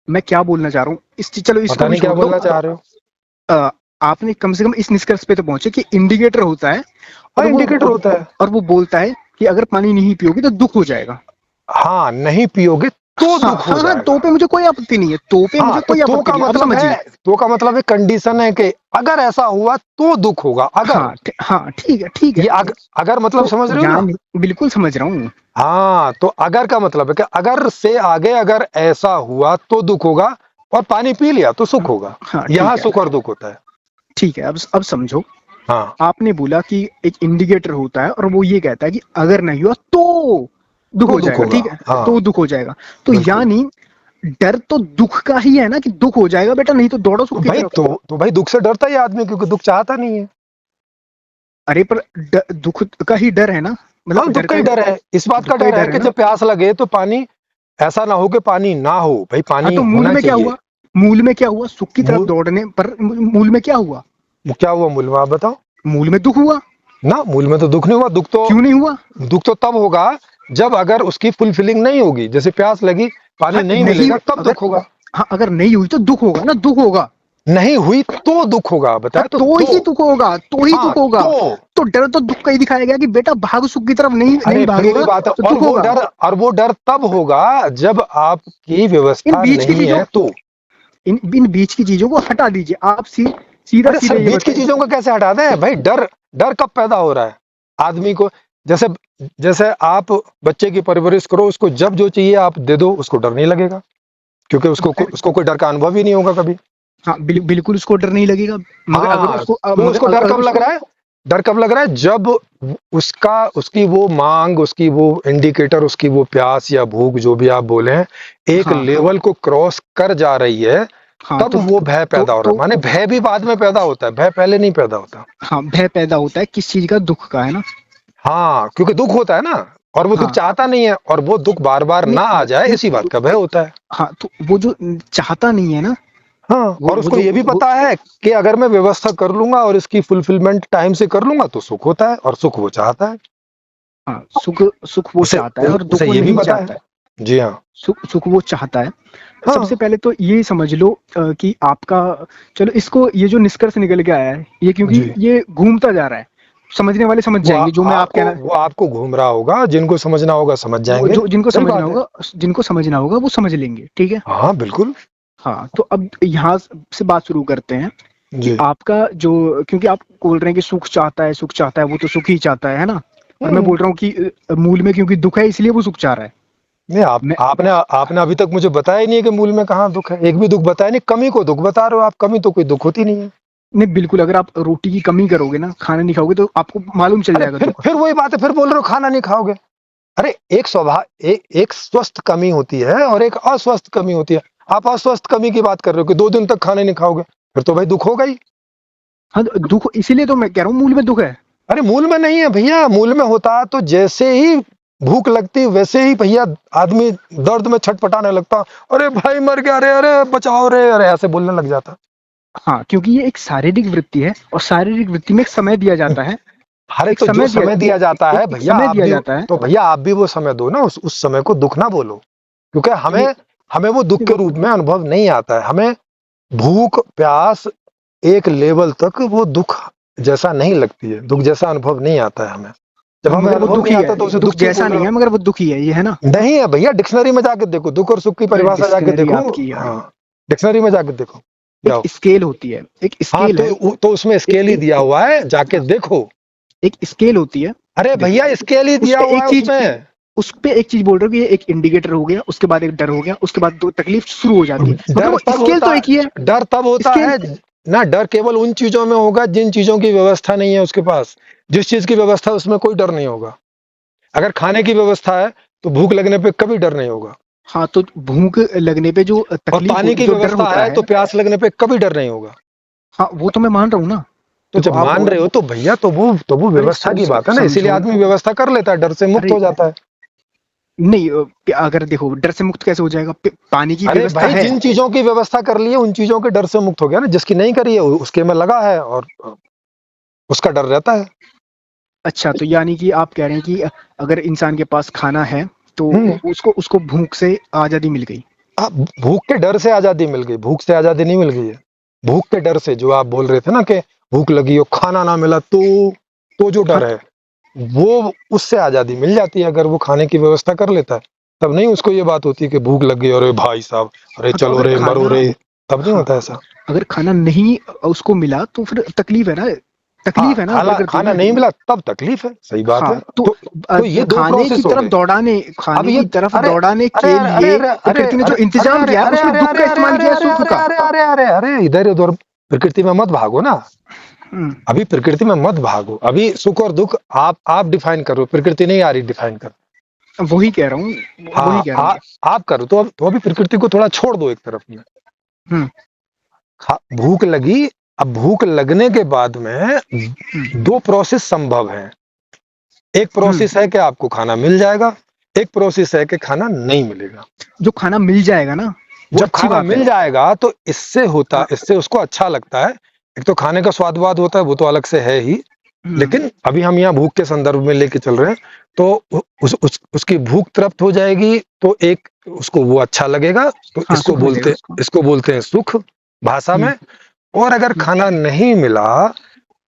मैं क्या बोलना चाह रहा हूँ चलो इसको पता भी नहीं क्या छोड़ दो। बोलना चाह रहे हो। आपने कम से कम इस निष्कर्ष पे तो पहुंचे कि इंडिकेटर होता है, हाँ और वो इंडिकेटर होता है। और वो बोलता है कि अगर पानी नहीं पियोगे तो दुख हो जाएगा। हाँ नहीं पियोगे तो हाँ दुख हो हाँ हाँ, तो जाएगा। पे मुझे कोई आपत्ति नहीं है, तो पे हाँ मुझे कोई तो आपत्ति का नहीं, अब मतलब समझिए। है, तो का मतलब है कंडीशन है कि अगर ऐसा हुआ तो दुख होगा, अगर। हाँ हाँ ठीक है ठीक है। ये अगर मतलब तो समझ रहे हो ना? यानी बिल्कुल समझ रहा हूँ। हाँ तो अगर का मतलब है कि अगर से आगे अगर ऐसा हुआ तो दुख होगा, और पानी पी लिया तो सुख होगा। हाँ यहाँ ठीक है सुख और दुख होता है। ठीक है, अब समझो। हाँ आपने बोला कि एक इंडिकेटर होता है और वो ये कहता है कि अगर नहीं हुआ तो दुख तो हो दुख जाएगा, होगा, ठीक है? हाँ तो दुख हो जाएगा। तो बिल्कुल। यानी डर तो दुख का ही है ना, कि दुख हो जाएगा बेटा, नहीं तो दौड़ो तो सुख की भाई तरफ। तो भाई दुख से डरता ही आदमी, क्योंकि दुख चाहता नहीं है। अरे पर दुख का ही डर है ना, हाँ मतलब दुख डर का का, ही डर है, इस बात का दुख का ही डर है डर है कि ना। जब प्यास लगे तो पानी, ऐसा ना हो कि पानी ना हो, भाई हाँ पानी तो मूल होना में क्या चाहिए। हुआ? मूल में क्या हुआ? सुख की तरफ मूल, दौड़ने पर मूल में क्या हुआ? क्या हुआ मूल में, आप बताओ। मूल में दुख हुआ। ना मूल में तो दुख नहीं हुआ, क्यों नहीं हुआ? दुख तो तब होगा जब अगर उसकी फुलफिलिंग नहीं होगी, जैसे प्यास लगी, पानी हाँ नहीं नहीं, मिलेगा तब अगर, दुख होगा। हाँ अगर नहीं हुई तो दुख होगा ना, दुख होगा। नहीं हुई तो दुख होगा, हाँ बताया तो तो तो। ही दुख होगा, तो ही हाँ दुख होगा। तो, तो डर तो दुख का ही दिखाया गया कि बेटा भाग सुख की तरफ, नहीं नहीं अरे फिर वही भागेगा बात है, तो दुख होगा। और वो डर तब होगा जब आपकी इन व्यवस्था बीच की नहीं चीजों है तो। इन बीच की चीजों को हटा दीजिए आप। सीधा अरे सीधा सर ये बीच की बताइए। चीजों को कैसे हटा दें भाई? डर, डर कब पैदा हो रहा है आदमी को? जैसे जैसे आप बच्चे की परवरिश करो, उसको जब जो चाहिए आप दे दो, उसको डर नहीं लगेगा, क्योंकि उसको कोई डर का अनुभव ही नहीं होगा कभी। हाँ बिल्कुल उसको डर नहीं लगेगा। मगर अगर हाँ उसको तो उसको डर कब लग रहा है? डर कब लग रहा है जब उसकी वो मांग, उसकी वो इंडिकेटर, उसकी वो प्यास या भूख, जो भी आप बोले हैं, एक हाँ लेवल को क्रॉस कर जा रही है, हाँ तब वो भय पैदा हो रहा है। माने भय भी बाद में पैदा होता है, भय पहले नहीं पैदा होता। हाँ भय पैदा होता है किस चीज का? दुख का, है ना? हाँ क्योंकि दुख होता है ना, और वो दुख हाँ चाहता नहीं है, और वो दुख बार बार नहीं ना आ जाए, नहीं इसी बात का भय होता है। हाँ तो वो जो चाहता नहीं है ना, हाँ और वो उसको जो ये भी पता है कि अगर मैं व्यवस्था कर लूंगा और इसकी फुलफिलमेंट टाइम से कर लूंगा तो सुख होता है, और सुख वो चाहता है। हाँ सुख, सुख वो उसे चाहता है और दुख उसे वो ये भी नहीं पता चाहता है। है। जी हाँ। सुख वो चाहता है। हाँ सबसे पहले तो ये समझ लो कि आपका, चलो इसको, ये जो निष्कर्ष निकल के आया है ये, क्योंकि जी, ये घूमता जा रहा है, समझने वाले समझ जाएंगे जो मैं आप कहना। वो आपको घूम रहा होगा, जिनको समझना होगा समझ वो जाएंगे। जो जिनको सही समझना बात है। होगा, जिनको समझना होगा वो समझ लेंगे, ठीक है। हाँ बिल्कुल। हाँ तो अब यहाँ से बात शुरू करते हैं कि जी। आपका जो, क्योंकि आप बोल रहे हैं कि सुख चाहता है, सुख चाहता है, वो तो सुख ही चाहता है ना? और मैं हम्म। बोल रहा हूँ कि मूल में क्योंकि दुख है इसलिए वो सुख चाह रहा है। नहीं मैं आपने आपने अभी तक मुझे बताया ही नहीं है कि मूल में कहाँ दुख है, एक भी दुख बताया नहीं। कमी को दुख बता रहे हो आप, कमी तो कोई दुख होती नहीं है। नहीं बिल्कुल, अगर आप रोटी की कमी करोगे ना, खाना नहीं खाओगे, तो आपको मालूम चल अरे जाएगा दुख। फिर वही बात है, फिर बोल रहे हो खाना नहीं खाओगे। अरे एक स्वभाव, एक स्वस्थ कमी होती है और एक अस्वस्थ कमी होती है। आप अस्वस्थ कमी की बात कर रहे हो कि 2 दिन तक खाने नहीं खाओगे, फिर तो भाई दुख होगा ही। हाँ तो दुख इसीलिए तो मैं कह रहा हूँ मूल में दुख है। अरे मूल में नहीं है भैया, मूल में होता तो जैसे ही भूख लगती वैसे ही भैया आदमी दर्द में छटपटाने लगता, अरे भाई मर गया रे, अरे बचाओ रे, अरे ऐसे बोलने लग जाता। हाँ क्योंकि ये एक शारीरिक वृत्ति है, और शारीरिक वृत्ति में एक समय दिया जाता है। अरे एक तो जो समय दिया समय दिया जाता है एक भैया समय आप दिया भी, जाता है। तो भैया आप भी वो समय दो ना, उस समय को दुख ना बोलो, क्योंकि ये हमें हमें वो दुख के रूप में अनुभव नहीं आता है। हमें भूख प्यास एक लेवल तक वो दुख जैसा नहीं लगती है, दुख जैसा अनुभव नहीं आता है हमें। जब हमें मगर वो अनुभव दुख नहीं ही आता है, तो उसे दुख दुख क्यों जैसा बोल रहे नहीं है, हो? मगर वो दुख ही है, ये है ना? नहीं है भैया, डिक्शनरी में जाके देखो, दुख और सुख की परिभाषा जाके डिक्शनरी देखो। आपकी यार, हाँ डिक्शनरी में जाके देखो, एक जाओ। स्केल होती है, एक हाँ स्केल है। तो उसमें स्केल ही दिया हुआ है, जाके देखो। एक स्केल होती है। अरे देखो, भैया स्केल ही उस दिया पे हुआ एक है चीज उसमें। उस पे एक चीज बोल रहे हो कि ये एक इंडिकेटर हो गया, उसके बाद एक डर हो गया, उसके बाद दो तकलीफ शुरू हो जाती है, मगर डर वो तब स्केल होता तो एक ही है। डर तब होता स्केल। है ना, डर केवल उन चीजों में होगा जिन चीजों की व्यवस्था नहीं है उसके पास। जिस चीज की व्यवस्था है उसमें कोई डर नहीं होगा। अगर खाने की व्यवस्था है तो भूख लगने पे कभी डर नहीं होगा। हाँ, तो भूख लगने पे जो और तकलीफ पानी होती, की जो डर व्यवस्था होता है है। तो प्यास लगने पे कभी डर नहीं होगा। हाँ, वो तो मैं मान रहा हूँ ना। तो देखो जब आप मान रहे हो तो भैया तो वो अरे व्यवस्था की बात है ना, इसीलिए समझो। आदमी व्यवस्था कर लेता है, डर से मुक्त अरे हो जाता है। नहीं, अगर देखो डर से मुक्त कैसे हो जाएगा, पानी की अरे व्यवस्था भाई है। जिन चीजों की व्यवस्था कर ली है उन चीजों के डर से मुक्त हो गया ना, जिसकी नहीं करी है उसके में लगा है और उसका डर रहता है। अच्छा, तो यानी कि आप कह रहे हैं कि अगर इंसान के पास खाना है तो हम्म। उसको उसको भूख से आजादी मिल गई। अब भूख के डर से आजादी मिल गई, भूख से आजादी नहीं मिल गई है। भूख के डर से जो आप बोल रहे थे ना कि भूख लगी हो खाना ना मिला तो जो हाँ, डर है वो उससे आजादी मिल जाती है अगर वो खाने की व्यवस्था कर लेता है। तब नहीं उसको ये बात होती कि भूख लग गई, अरे भाई साहब, अरे हाँ, तो चलो अगर रे मरो खाना रे। तब नहीं हाँ, होता ऐसा। अगर खाना नहीं उसको मिला तो फिर तकलीफ है ना। तकलीफ हाँ, है ना खाना प्रकृति खाना में। नहीं मिला तब तकलीफ है, सही बात है। हाँ, तो तो ये दो खाने की प्रोसेस हो तरफ गए। दौड़ाने अब खाने ये की तरफ अरे दौड़ाने अरे के अरे लिए अरे अरे प्रकृति ने जो अरे अरे इंतजाम अरे किया है अरे उसमें अरे दुख का अरे अरे इस्तेमाल अरे किया है, अरे सुख अरे का। अरे अरे अरे अरे इधर उधर प्रकृति में मत भागो ना। हम्म, अभी प्रकृति में मत भागो, अभी सुख और दुख आप डिफाइन करो, प्रकृति नहीं आ रही डिफाइन कर। वही कह रहा हूँ, वही हाँ कह रहा हूँ। आप करो तो अभी प्रकृति को थोड़ा छोड़ दो एक तरफ में। हम्म, भूख लगी। अब भूख लगने के बाद में हम्म, दो प्रोसेस संभव है। एक हम्म। प्रोसेस है कि आपको खाना मिल जाएगा, एक प्रोसेस है कि खाना नहीं मिलेगा। जो खाना मिल जाएगा ना, वो जब अच्छी खाना बात है। मिल जाएगा तो हाँ। इससे उसको अच्छा लगता है। एक तो खाने का स्वाद वाद होता है वो तो अलग से है ही। हम्म, लेकिन अभी हम यहाँ भूख के संदर्भ में लेके चल रहे हैं। तो उसकी भूख तृप्त हो जाएगी तो एक उसको वो अच्छा लगेगा। तो हाँ, सुख मिलेगा उसको। इसको बोलते हैं सुख भाषा हम्म, में। और अगर हम्म। खाना नहीं मिला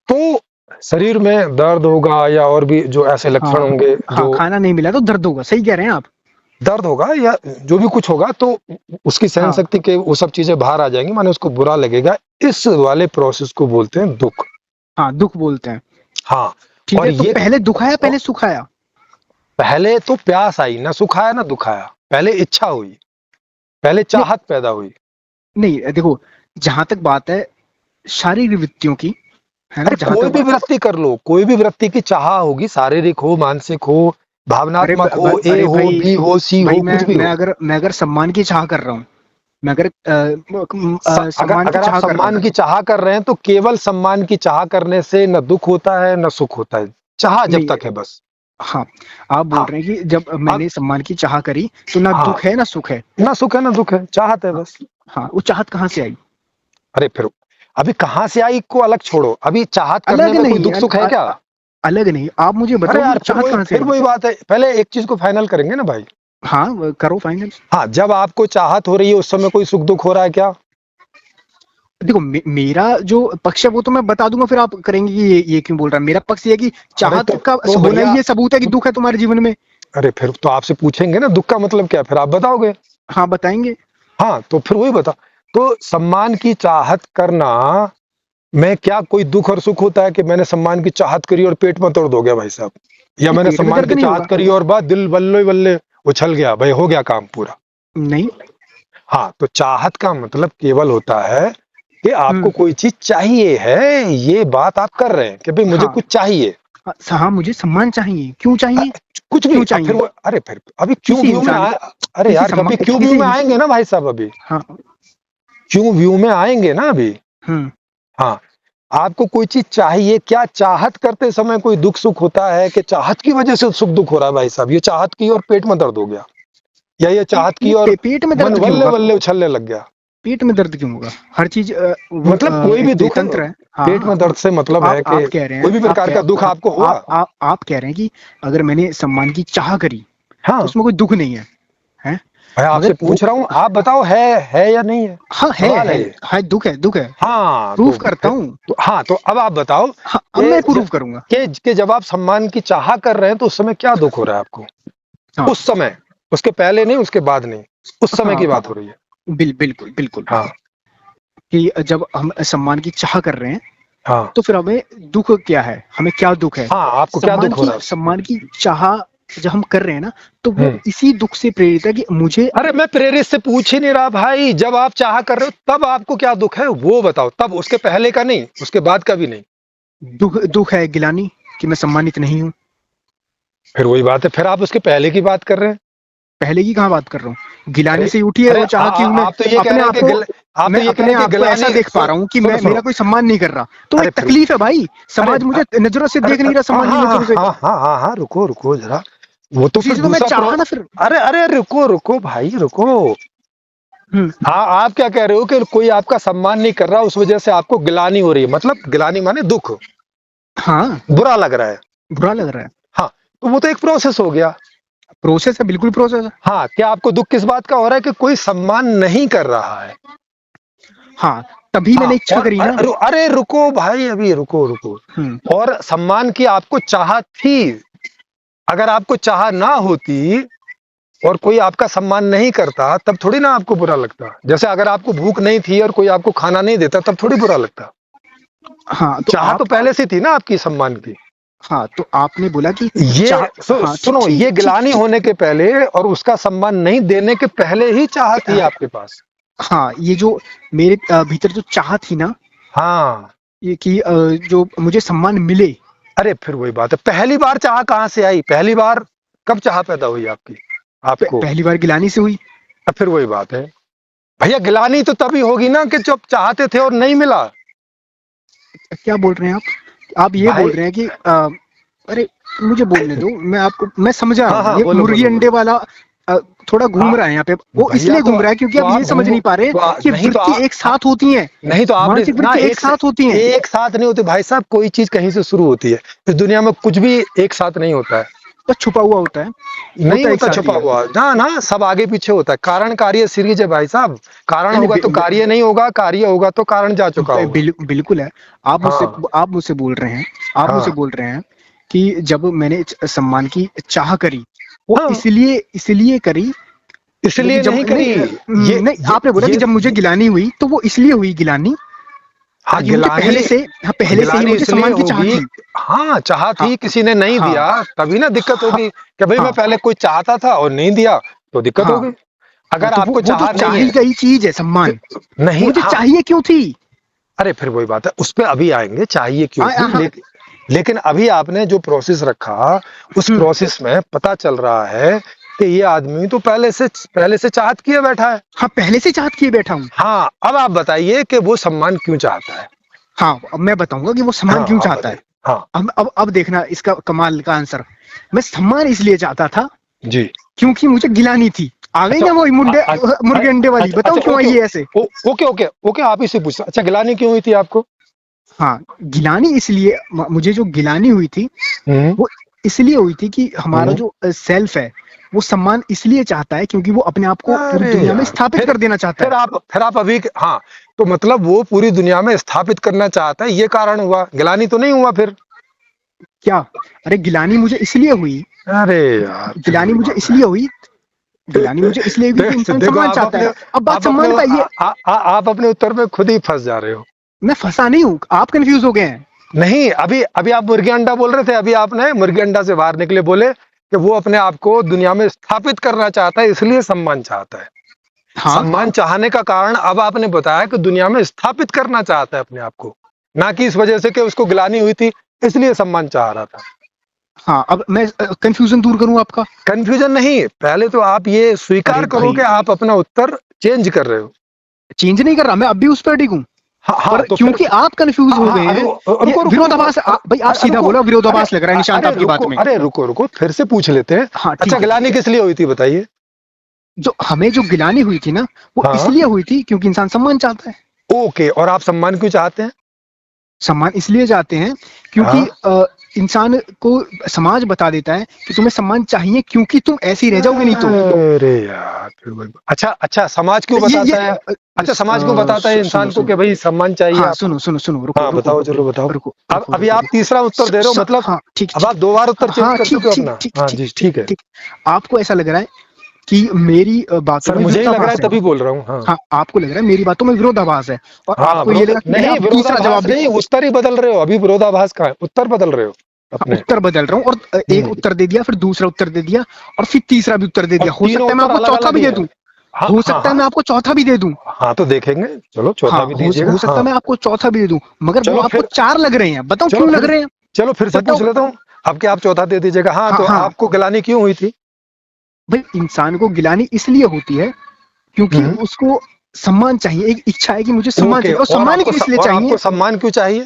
तो शरीर में दर्द होगा या और भी जो ऐसे लक्षण हाँ, होंगे हाँ, जो खाना नहीं मिला तो दर्द होगा, सही कह रहे हैं आप। दर्द होगा या जो भी कुछ होगा तो उसकी सहन हाँ, शक्ति के वो सब चीजें बाहर आ जाएंगी, माने उसको बुरा लगेगा। इस वाले प्रोसेस को बोलते हैं दुख। हाँ, दुख बोलते हैं। हाँ। ठीक और है, तो ये पहले दुख आया, पहले सुख आया। पहले तो प्यास आई, ना सुख आया ना दुख आया। पहले इच्छा हुई, पहले नहीं, चाहत पैदा हुई। नहीं, देखो, जहां तक बात है शारीरिक वृत्तियों की, है ना, अरे जहां तक कोई भी बात। वृत्ति कर लो, कोई भी वृत्ति की चाह होगी, शारीरिक हो, मानसिक हो, भावनात्मक हो, ए अरे हो, भाई, बी हो, सी भाई हो, कुछ भी हो। मैं अगर सम्मान की चाह कर रहा हूँ, मैं अगर अगर सम्मान की अगर आप चाह कर रहा हूँ। सम्मान की चाह कर रहे हैं तो केवल सम्मान की चाह करने से न दुख होता है न सुख होता है। चाह जब नहीं। तक है बस। हाँ, आप बोल हाँ। रहे हैं कि जब अब मैंने सम्मान की चाह करी तो ना हाँ, दुख है ना सुख है। ना सुख है ना दुख है, चाहत है हाँ, बस। हाँ, वो चाहत कहाँ से आई? अरे फिर अभी कहाँ से आई को अलग छोड़ो, अभी चाहत करने अलग में कोई नहीं, दुख सुख है क्या? अलग नहीं, आप मुझे अरे बताओ कि वो यार चाहत कहाँ से फिर आई? वही बात है, पहले एक चीज को फाइनल करेंगे ना भाई। हाँ, करो फाइनल। हाँ, जब आपको चाहत हो रही है उस समय कोई सुख दुख हो रहा है क्या? देखो, मेरा जो पक्ष है वो तो मैं बता दूंगा, फिर आप करेंगे कि ये क्यों बोल रहा है। मेरा पक्ष ये है कि अरे चाहत का तो होना भैया ही ये सबूत है कि दुख है तुम्हारे जीवन में। अरे फिर तो आपसे पूछेंगे ना दुख का मतलब क्या, फिर आप बताओगे। हाँ, बताएंगे। हाँ, तो फिर वही बता। तो सम्मान की चाहत करना में क्या कोई दुख और सुख होता है कि मैंने सम्मान की चाहत करी और पेट में दर्द हो गया भाई साहब, या नहीं, मैंने पेट में सम्मान दर्द की नहीं चाहत होगा। करी और बाद दिल बल्ले बल्ले उछल गया भाई, हो गया काम पूरा। नहीं। हाँ, तो चाहत का मतलब केवल होता है कि आपको हम्म। कोई चीज चाहिए है, ये बात आप कर रहे हैं कि भाई मुझे हाँ, कुछ चाहिए। हाँ, मुझे सम्मान चाहिए, क्यों अ, चाहिए? कुछ भी क्यों अब फिर चाहिए? वो अरे फिर अभी क्यों किसी व्यू में इंसान आए। अरे किसी यार अभी सम्मान क्यों व्यू किसी में इंस, आएंगे ना भाई साहब, अभी हाँ। क्यों व्यू में आएंगे ना अभी। हम्म। हाँ, आपको कोई चीज चाहिए, क्या चाहत करते समय कोई दुख सुख होता है कि चाहत की वजह से सुख दुख हो रहा है भाई साहब, ये चाहत की और पेट में दर्द हो गया, या ये चाहत की नहीं, और पेट में मन दर्द क्यों बल्ले होगा? बल्ले उछलने लग गया। पेट में दर्द क्यों होगा? हर चीज मतलब कोई एक भी तो दुख, तंत्र है। पेट हाँ। में दर्द से तो मतलब है कि आप कह रहे कोई हैं, भी प्रकार का दुख हाँ, आपको हुआ। आप कह रहे हैं कि अगर मैंने सम्मान की चाह करी तो हाँ, उसमें कोई दुख नहीं है, है? मैं आपसे मगर वो, पूछ रहा हूँ, आप बताओ है या नहीं है। हाँ, सवाल है ये। है, दुख है, दुख है। हाँ तो प्रूफ करता फिर हूँ। हाँ तो अब आप बताओ हाँ, अब कि मैं प्रूफ करूंगा। जब आप सम्मान की चाह कर रहे हैं तो उस समय क्या दुख हो रहा है आपको। हाँ, उस समय, उसके पहले नहीं उसके बाद नहीं, उस समय हाँ, की बात हो रही है। बिल्कुल, बिल्कुल। हाँ। कि जब हम सम्मान की चाह कर रहे हैं हाँ तो फिर हमें दुख क्या है, हमें क्या दुख है? हाँ, आपको क्या दुख हो रहा है? सम्मान की चाह जब हम कर रहे हैं ना, तो वो हम्म। इसी दुख से प्रेरित है कि मुझे अरे मैं प्रेरित से पूछ ही नहीं रहा भाई, जब आप चाह कर रहे हो तब आपको क्या दुख है वो बताओ, तब, उसके पहले का नहीं, उसके बाद का भी नहीं। दुख दुख है गिलानी कि मैं सम्मानित नहीं हूँ। फिर वही बात है, फिर आप उसके पहले की बात कर रहे हैं। पहले की कहाँ बात कर रहा हूँ, गिलानी अरे से ही उठी है अरे वो चाह कि मैं आप तो ये कह अपने रहे हैं आप कि को आप तो मैं ये कह रहे अपने हैं कि आप को ऐसा गिलानी, देख पा रहा हूँ कि सुनो मैं सुनो, मेरा कोई सम्मान नहीं कर रहा, तो अरे एक फिर, तकलीफ है भाई। अरे समाज मुझे नजरों से अरे देख नहीं रहा, हाँ सम्मान की हाँ हाँ नजरों से। हाँ हाँ हाँ हाँ, रुको रुको जरा, वो तो उसी फिर से तो मैं दूसरा चाहा ना फिर। अरे अरे रुको रुको भाई रुको। हम्म। हाँ, आप क्या कह रहे हो कि कोई आपका सम्मान नहीं कर रहा, उस वजह से आपको गिलानी हो रही है, मतलब गिलानी माने दुख, हाँ, बुरा लग रहा है। बुरा लग रहा है। हाँ, तो वो तो एक प्रोसेस हो गया। प्रोसेस है, बिल्कुल प्रोसेस है। हाँ, क्या आपको दुख किस बात का हो रहा है कि कोई सम्मान नहीं कर रहा है? हाँ, तभी हाँ, मैंने इच्छा और करी ना। अरे रुको भाई, अभी रुको रुको। हम्म। और सम्मान की आपको चाहत थी, अगर आपको चाह ना होती और कोई आपका सम्मान नहीं करता तब थोड़ी ना आपको बुरा लगता। जैसे अगर आपको भूख नहीं थी और कोई आपको खाना नहीं देता तब थोड़ी बुरा लगता। हाँ तो चाह तो पहले से थी ना आपकी सम्मान की। हाँ तो आपने बोला कि ये चाह। हाँ, ठीक सुनो, ठीक ये ठीक गिलानी ठीक। होने के पहले और उसका सम्मान नहीं देने के पहले ही चाह थी आपके पास। हाँ, ये जो मेरे भीतर जो चाह थी ना, हाँ, ये कि जो मुझे सम्मान मिले। अरे फिर वही बात है, पहली बार चाह कहाँ से आई? पहली बार कब चाह पैदा हुई आपकी, आपको? पहली बार गिलानी से हुई। अब फिर वही बात है भैया, गिलानी तो तभी होगी ना कि जब चाहते थे और नहीं मिला। क्या बोल रहे हैं आप ये भाई बोल रहे हैं कि अरे मुझे बोलने दो, मैं समझा रहा हाँ हूँ, हाँ, ये बोलो मुर्गी बोलो अंडे बोलो। वाला थोड़ा घूम हाँ रहा है यहाँ पे। वो भैया, इसलिए घूम रहा है क्योंकि तो आप आप ये समझ नहीं पा रहे हैं कि नहीं तो वृत्ति एक साथ होती है, नहीं तो आपने मानसिक ना वृत्ति एक साथ होती है। एक साथ नहीं होती भाई साहब, कोई चीज कहीं से शुरू होती है। इस दुनिया में कुछ भी एक साथ नहीं होता है। तो छुपा हुआ होता है, नहीं एक होता साथ ही छुपा है। हुआ, ना ना, सब आगे पीछे होता है। कारण कार्य सीरीज है भाई साहब, कारण नहीं होगा नहीं, तो कार्य नहीं होगा, कार्य होगा तो कारण जा चुका होगा। बिल्कुल है। हाँ आप मुझसे बोल रहे हैं, आप मुझसे हाँ बोल रहे हैं कि जब मैंने सम्मान की चाह करी, वो हाँ, इसलिए करी। इसलिए लेकिन जब नहीं नहीं करी। नहीं, आपने बोला कि ये जब मुझे गिलानी हुई तो वो इसलिए हुई गिलानी, हाँ, ताकि मुझे गिलानी, पहले से ही गिलानी मुझे इसलिए सम्मान की चाह होगी। थी। हाँ, चाह हाँ थी, किसी ने नहीं हाँ दिया, तभी ना दिक्कत हाँ होगी कि भाई मैं हाँ पहले कोई चाहता था और नहीं दिया, तो दिक्कत हाँ होगी। हाँ, अगर तो आपको वो तो चाह नहीं चाही है, गई चीज है सम्मान। वो नहीं, मुझे हाँ, चाहिए क्यों थी? अरे फिर वही बात है, उस पे अभी आएंगे, चाहिए क्यों हाँ थी। हाँ। लेकिन अभी आपने जो प्रोसेस रखा, उस हम्म। प्रोसेस में पता चल रहा है कि ये आदमी तो पहले से चाहत किए बैठा है। हाँ, पहले से चाहत किए बैठा हूँ। हाँ, अब आप बताइए कि वो सम्मान क्यों चाहता है। हाँ, अब मैं बताऊंगा कि वो सम्मान हाँ, क्यों आप चाहता है। बताइए। हाँ अब देखना इसका कमाल का आंसर। मैं सम्मान इसलिए चाहता था जी। क्योंकि मुझे गिलानी थी। आ गई अच्छा ना वो मुर्गे अंडे वाली, अच्छा बताऊं अच्छा, क्यों आई ओके है ऐसे? ओके ओके ओके, आप इसे पूछना। अच्छा, गिलानी क्यों हुई थी आपको? हाँ, गिलानी इसलिए मुझे जो गिलानी हुई थी हम्म वो इसलिए हुई थी कि हमारा हम्म। जो सेल्फ है वो सम्मान इसलिए चाहता है क्योंकि वो अपने आप को पूरी अरे दुनिया में यार, स्थापित कर देना चाहता है। फिर आप अभी, हाँ, तो मतलब वो पूरी दुनिया में स्थापित करना चाहता है, ये कारण हुआ, गिलानी तो नहीं हुआ फिर? क्या? अरे गिलानी मुझे इसलिए हुई, अरे यार, फिर गिलानी वही मुझे बात है। इसलिए हुई, गिलानी मुझे इसलिए हुई कि इंसान देखो, सम्मान चाहता है। अब बात सम्मान का ये। आप अपने उत्तर में खुद ही फंस जा रहे हो। मैं फंसा नहीं हूँ, आप कंफ्यूज हो गए हैं। नहीं, अभी अभी आप मुर्गी अंडा बोल रहे थे, अभी आपने मुर्गी अंडा से बाहर निकले, बोले कि वो अपने आप को दुनिया में स्थापित करना चाहता है, इसलिए सम्मान चाहता है। हाँ सम्मान चाहने का कारण अब आपने बताया कि दुनिया में स्थापित करना चाहता है अपने आप को, ना कि इस वजह से कि उसको गिलानी हुई थी इसलिए सम्मान चाह रहा था। हाँ, अब मैं कंफ्यूजन दूर करूं आपका। कंफ्यूजन नहीं, पहले तो आप ये अरे स्वीकार करो भाई, कि आप अपना उत्तर चेंज कर रहे हो। चेंज नहीं कर रहा, मैं अब भी उस पर टिकूं। हाँ हाँ, पर तो फिर क्योंकि आप कंफ्यूज हो गए अरे हैं, ये रुको रुको रुको, विरोधाभास भाई आप सीधा रुको, बोलो, अरे विरोधाभास लग रहा है निशांत अरे आपकी बात रुको, में। अरे रुको रुको, फिर से पूछ लेते हैं। हाँ अच्छा, ठीक है, ठीक गिलानी है। किस लिए हुई थी बताइए? जो हमें जो गिलानी हुई थी ना, वो हाँ, इसलिए हुई थी क्योंकि इंसान सम्मान चाहता है। ओके, और आप सम्मान क्यों चाहते हैं? सम्मान इसलिए चाहते हैं क्योंकि हाँ, इंसान को समाज बता देता है कि तुम्हें सम्मान चाहिए क्योंकि तुम ऐसे ही रह जाओगे नहीं तो। अरे यार, फिर अच्छा अच्छा, समाज क्यों ये बताता है? अच्छा, समाज क्यों बताता है सुनो इंसान को सुनो। कि भाई सम्मान चाहिए हाँ, आपको? सुनो, रुको हाँ रुको बताओ, रुको चलो बताओ। रुको अब रुको अभी रुको आप रुको तीसरा उत्तर दे रहे हो, मतलब हाँ ठीक अब ठीक। आप दो बार उत्तर चेंज हाँ कर ठीक चुके हो ठीक अपना। ठीक हाँ ठीक जी, ठीक ठीक है। ठीक। आपको ऐसा लग रहा है कि मेरी बातों सर में मुझे ही लग रहा है विरोधाभास है। तभी बोल रहा हूँ। हाँ हाँ, आपको लग रहा है मेरी बातों में विरोधाभास है और हाँ, आपको ये लगा कि मैंने नहीं अब तीसरा विरोधाभास जवाब नहीं, उत्तर ही बदल रहे हो अभी, विरोधाभास का है, उत्तर बदल रहे हो अपने। उत्तर बदल रहा हूँ और एक हम्म, उत्तर दे दिया, फिर दूसरा उत्तर दे दिया और फिर तीसरा भी उत्तर दे और दिया। हो तीनों सकता है मैं उत्तर आपको अलग चौथा अलग भी ही दे है। दूं, हाँ हो हाँ सकता है हाँ मैं आपको चौथा भी दे दूं। हाँ, तो देखेंगे, चलो चौथा हाँ, भी दीजिएगा। हो सकता है हाँ मैं आपको चौथा भी दे दूं, मगर वो चलो आपको फिर, चार लग रहे हैं। बताओ चलो क्यों लग फिर, रहे हैं? चलो फिर से बताओ। पूछ लेता हूँ, अब क्या आप चौथा दे दीजिएगा। हाँ, हाँ तो हाँ, आपको गिलानी क्यों हुई थी? भाई इंसान को गिलानी इसलिए होती है क्योंकि हम्म, उसको सम्मान चाहिए, एक इच्छा है कि मुझे सम्मान ओके, चाहिए, और सम्मान किस लिए और चाहिए? आपको सम्मान क्यों चाहिए?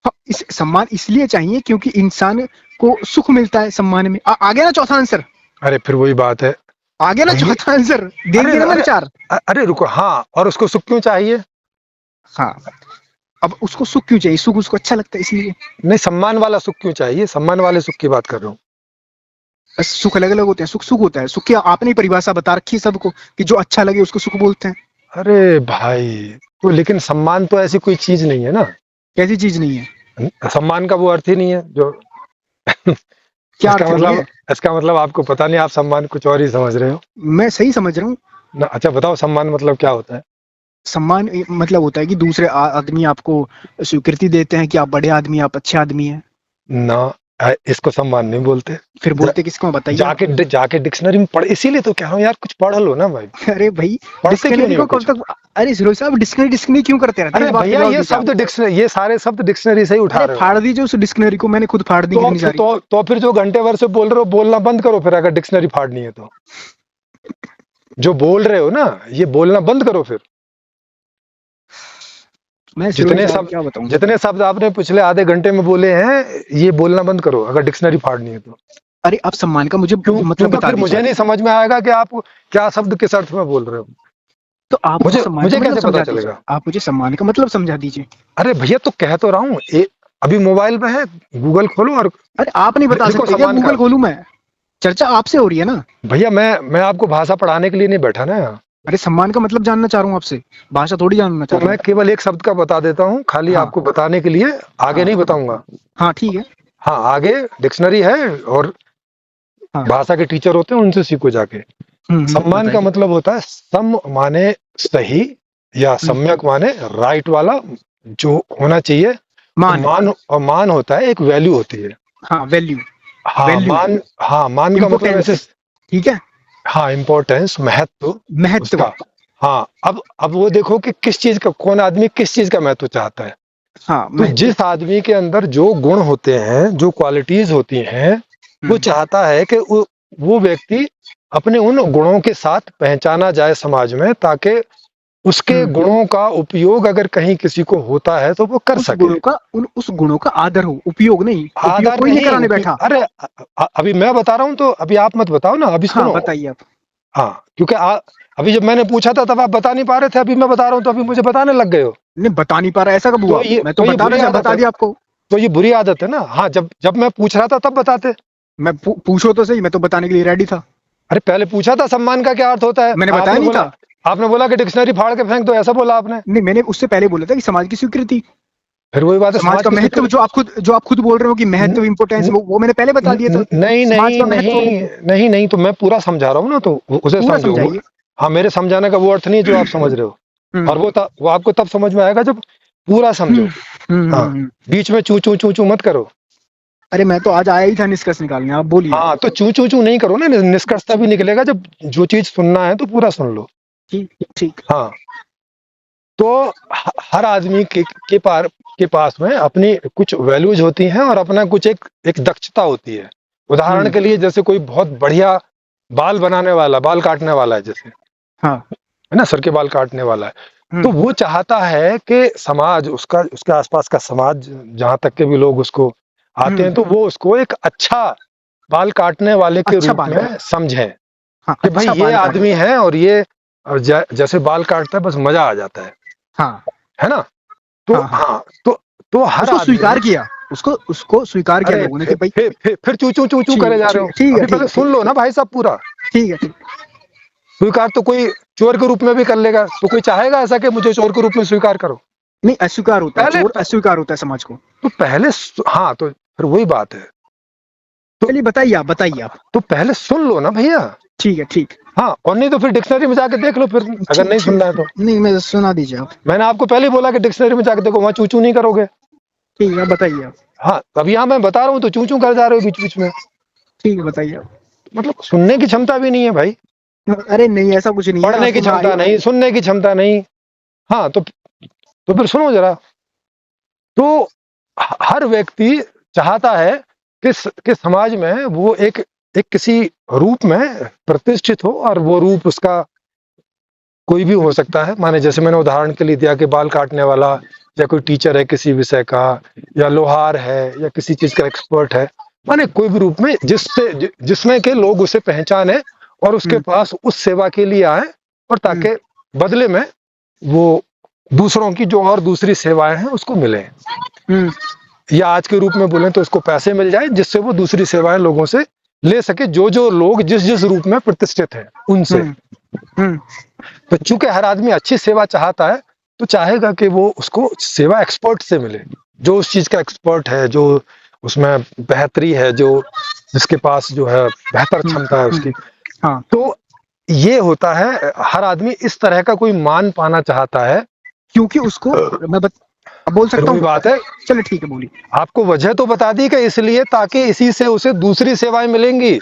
हाँ, इस सम्मान इसलिए चाहिए क्योंकि इंसान को सुख मिलता है सम्मान में। आ गया ना चौथा आंसर? अरे फिर वही बात है आ गया ना भैया। चौथा आंसर? दे अरे दिया ना मैंने अरे चार। अरे रुको, हाँ, और उसको सुख क्यों चाहिए? हाँ, अब उसको सुख क्यों चाहिए? सुख उसको अच्छा लगता है इसलिए। नहीं, सम्मान वाला सुख क्यों चाहिए? सम्मान वाले सुख की बात कर रहा हूँ। बस सुख अलग अलग होते हैं, सुख सुख होता है। सुख की आपने ही परिभाषा बता रखी है सबको कि जो अच्छा लगे उसको सुख बोलते हैं। अरे भाई, तो लेकिन सम्मान तो ऐसी कोई चीज नहीं है ना। कैसी चीज नहीं है? सम्मान का वो अर्थ ही नहीं है जो क्या इसका अर्थ नहीं मतलब, है? आपको पता नहीं, आप सम्मान कुछ और ही समझ रहे हो मैं सही समझ रहा हूँ। ना। अच्छा बताओ, सम्मान मतलब क्या होता है? सम्मान मतलब होता है कि दूसरे आदमी आपको स्वीकृति देते हैं कि आप बड़े आदमी, आप अच्छे आदमी हैं। ना, इसको सम्मान नहीं बोलते। फिर जा, बोलते किसको हैं? बताइए आप। जाके डिक्शनरी में पढ़, इसीलिए तो कह रहा हूँ यार, कुछ पढ़ लो ना भाई। अरे भाई, पढ़ते क्यों डिक्शनरी नहीं हो को कब कुछ? तक? अरे फिरोज साहब, डिक्शनरी डिक्शनरी क्यों करते रहते हैं? अरे इस बात का भैया, जवाब दीजिए आप। ये सारे शब्द डिक्शनरी से ही उठा अरे रहे हो। फाड़ दीजिए उस डिक्शनरी को, मैंने खुद फाड़ दी कितनी सारी। तो फिर जो घंटे भर से बोल रहे हो, बोलना बंद करो फिर, अगर डिक्शनरी फाड़नी है तो। जो बोल रहे हो ना, ये बोलना बंद करो फिर। मैं फिरोज जितने साहब शब्द क्या बताऊं? जितने शब्द आपने पिछले आधे घंटे में बोले हैं, ये बोलना बंद करो अगर डिक्शनरी फाड़नी है तो। अरे आप सम्मान का मुझे मतलब क्योंकि बता फिर दीजिए। मुझे नहीं समझ में आएगा कि आप क्या शब्द किस अर्थ में बोल रहे हो। तो आप मुझे सम्मान का मुझे मतलब कैसे पता समझा दीजिए। चलेगा? आप मुझे सम्मान का मतलब समझा दीजिए। अरे भैया, तो कह तो रहा हूँ, अभी मोबाइल में है, गूगल खोलो और अरे आप नहीं बता लिखो सकते क्या? सम्मान का गूगल अर्थ। खोलूं मैं? चर्चा आपसे हो रही है ना। भैया, मैं आपको भाषा पढ़ाने के लिए नहीं बैठा ना यहाँ। अरे सम्मान का मतलब जानना चाह रहा हूँ आपसे, भाषा थोड़ी जानना तो चाह रहा मैं हूँ। केवल एक शब्द का बता देता हूँ, खाली हाँ आपको बताने के लिए, आगे हाँ नहीं बताऊंगा। हाँ, ठीक है। हाँ, आगे डिक्शनरी है और हाँ, भाषा के टीचर होते हैं, उनसे सीखो जाके। सम्मान का बताइए। मतलब होता है सम माने सही, या हम्म, सम्यक माने राइट वाला, जो होना चाहिए। मान। और मान होता है, एक वैल्यू होती है। हाँ, वैल्यू। हाँ वैल्यू, मान, हाँ मान का मतलब ऐसे, इम्पोर्टेंस। ठीक है। हाँ इम्पोर्टेंस, महत्व महत्व। उसका। हाँ, अब वो देखो कि किस चीज का, कौन आदमी किस चीज का महत्व चाहता है। हाँ, तो महत्व। जिस आदमी के अंदर जो गुण होते हैं, जो क्वालिटीज होती हैं, वो हम्म, चाहता है कि वो व्यक्ति अपने उन गुणों के साथ पहचाना जाए समाज में, ताकि उसके हम्म। गुणों का उपयोग अगर कहीं किसी को होता है तो वो कर सके। उस गुणों का आदर हो, उपयोग नहीं। उपयोग आदर कोई नहीं नहीं, कराने बैठा। अरे अभी मैं बता रहा हूं, तो अभी आप मत बताओ ना, अभी हाँ, सुनो। बताइए आप। हाँ, क्योंकि अभी जब मैंने पूछा था तब आप बता नहीं पा रहे थे, अभी मैं बता रहा हूं तो अभी मुझे बताने लग गए हो। नहीं, बता नहीं पा रहा, ऐसा कब हुआ? मैं तो ये बुरी आदत बता है, दिया आपको। तो ये बुरी आदत है ना। हाँ, जब जब मैं पूछ रहा था तब बताते। मैं पूछो तो सही, मैं तो बताने के लिए रेडी था। अरे पहले पूछा था सम्मान का क्या अर्थ होता है, मैंने बताया नहीं था। आपने बोला कि डिक्शनरी फाड़ के फेंक दो, ऐसा बोला आपने। नहीं, मैंने उससे पहले बोला था कि समाज की स्वीकृति, फिर वही बात है, समाज समाज का की महत्व, स्वीकृति। जो आप खुद बोल रहे हो कि महत्व, इंपोर्टेंस, वो मैंने पहले बता दिया था। नहीं समाज नहीं का महत्व। नहीं नहीं नहीं, तो मैं पूरा समझा रहा हूँ ना, तो उसे पूरा समझो समझाइए। हाँ, मेरे समझाने का वो अर्थ नहीं है जो आप समझ रहे हो। हम्म और वो आपको तब समझ में आएगा जब पूरा हम्म समझो। हाँ, हम्म। बीच में चू चू चू चू मत करो। अरे मैं तो आज आया ही था निष्कर्ष निकालने, आप बोलिए। हाँ, तो चू चू चू नहीं करो ना, निष्कर्ष तभी निकलेगा जब जो चीज सुनना है तो पूरा सुन लो। ठीक ठीक। हाँ, तो हर आदमी के पास में अपनी कुछ वैल्यूज होती हैं और अपना कुछ एक दक्षता होती है। उदाहरण हम्म। के लिए, जैसे कोई बहुत बढ़िया बाल बनाने वाला, बाल काटने वाला है, जैसे हाँ। है ना, सर के बाल काटने वाला है, तो हम्म वो चाहता है कि समाज उसका, उसके आसपास का समाज, जहां तक के भी लोग उसको आते हैं, हम्म। तो वो उसको एक अच्छा बाल काटने वाले के अच्छा रूप बाल में काट। समझें हाँ, कि भाई अच्छा ये बाल काट। आदमी है, और ये जैसे बाल काटता है बस मजा आ जाता हाँ है ना। तो हाँ हाँ। हाँ, तो हर उसको आदमी, स्वीकार किया, उसको स्वीकार किया अरे लोगों ने कि भाई। फिर चू चू चू चू करे जा ठीक रहे ठीक हो। ठीक है, अभी ठीक पहले है, ठीक सुन लो ना भाई साहब पूरा। ठीक है, ठीक। स्वीकार तो कोई चोर के रूप में भी कर लेगा, तो कोई चाहेगा ऐसा कि मुझे चोर के रूप में स्वीकार करो? नहीं, अस्वीकार होता है, पहले चोर अस्वीकार होता है समाज को। तो पहले हाँ, तो फिर वही बात है। तो चलिए बताइए आप, बताइए आप। तो पहले सुन लो ना भैया। ठीक है, ठीक। हाँ, और नहीं तो फिर डिक्शनरी में जाके देख लो फिर, अगर नहीं सुनना है तो। नहीं, मैं सुना दीजिए आप। मैंने आपको पहले ही बोला कि डिक्शनरी में जाके देखो, वहां चू चू नहीं करोगे। ठीक है, बताइए आप। हाँ, अब यहाँ मैं बता रहा हूँ तो चू चू कर जा रहे हो बीच बीच में। ठीक है, बताइए आप। मतलब सुनने की क्षमता भी नहीं है भाई, अरे नहीं, ऐसा कुछ नहीं है, पढ़ने की आपको मैं क्षमता नहीं, सुनने की क्षमता नहीं। हाँ, तो फिर सुनो जरा। तो हर व्यक्ति चाहता है कि समाज में वो एक एक किसी रूप में प्रतिष्ठित हो, और वो रूप उसका कोई भी हो सकता है। माने जैसे मैंने उदाहरण के लिए दिया कि बाल काटने वाला, या कोई टीचर है किसी विषय का, या लोहार है, या किसी चीज का एक्सपर्ट है। माने कोई भी रूप में जिसमें के लोग उसे पहचाने और उसके पास उस सेवा के लिए आए, और ताकि बदले में वो दूसरों की जो और दूसरी सेवाएं हैं उसको मिले, या आज के रूप में बोलें तो उसको पैसे मिल जाए, जिससे वो दूसरी सेवाएं लोगों से ले सके, जो जो लोग जिस जिस रूप में प्रतिष्ठित हैं उनसे। तो चूंकि हर आदमी अच्छी सेवा चाहता है, तो चाहेगा कि वो उसको सेवा एक्सपर्ट से मिले, जो उस चीज का एक्सपर्ट है, जो उसमें बेहतरी है, जो जिसके पास जो है बेहतर क्षमता है उसकी। हाँ। तो ये होता है, हर आदमी इस तरह का कोई मान पाना चाहता है, क्योंकि उसको मैं बोल सकता हूँ। बात है। चलो ठीक है, बोलिए। आपको वजह तो बता दी कि इसलिए ताकि इसी से उसे दूसरी सेवाएं मिलेंगी,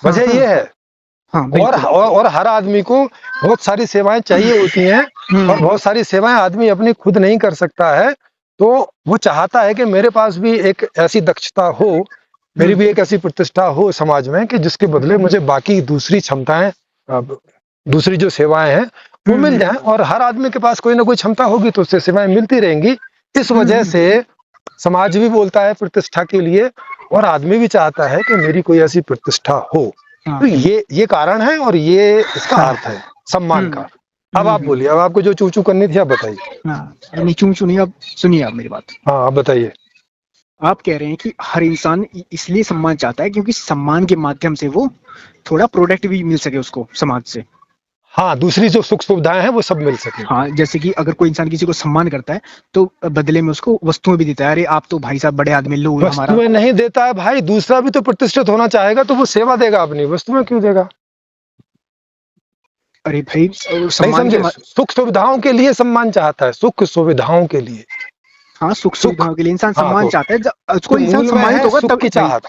वजह ये है। हाँ, और हर आदमी को बहुत सारी सेवाएं चाहिए होती हैं, और बहुत सारी सेवाएं आदमी अपनी खुद नहीं कर सकता है। तो वो चाहता है कि मेरे पास भी एक ऐसी दक्षता हो, मेरी भी एक ऐसी प्रतिष्ठा हो समाज में, कि जिसके बदले मुझे बाकी दूसरी क्षमताएं, दूसरी जो सेवाएं हैं वो मिल जाएं। और हर आदमी के पास कोई ना कोई क्षमता होगी तो उससे सेवाएं मिलती रहेंगी। इस वजह से समाज भी बोलता है प्रतिष्ठा के लिए, और आदमी भी चाहता है कि मेरी कोई ऐसी प्रतिष्ठा हो। तो ये कारण है, और ये इसका अर्थ है सम्मान का। अब आप बोलिए, अब आपको जो चूचू करनी थी आप बताइए। नहीं, चूचू नहीं, अब सुनिए आप मेरी बात। हाँ, आप बताइए। आप कह रहे हैं कि हर इंसान इसलिए सम्मान चाहता है क्योंकि सम्मान के माध्यम से वो थोड़ा प्रोडक्ट भी मिल सके उसको समाज से। हाँ, दूसरी जो सुख सुविधाएं हैं वो सब मिल सके। हाँ, जैसे कि अगर कोई इंसान किसी को सम्मान करता है तो बदले में उसको वस्तुएं भी देता है। अरे आप तो भाई साहब बड़े आदमी, लो हमारा। वस्तुएं नहीं देता है भाई, दूसरा भी तो प्रतिष्ठित होना चाहेगा, तो वो सेवा देगा अपनी, वस्तुएं क्यों देगा? अरे भाई, सम्मान के सुख सुविधाओं के लिए सम्मान चाहता है, सुख सुविधाओं के लिए। हाँ, सुख सुविधाओं के लिए इंसान सम्मान चाहता है। उसको तो इंसान सम्मानित होगा तब की चाहत।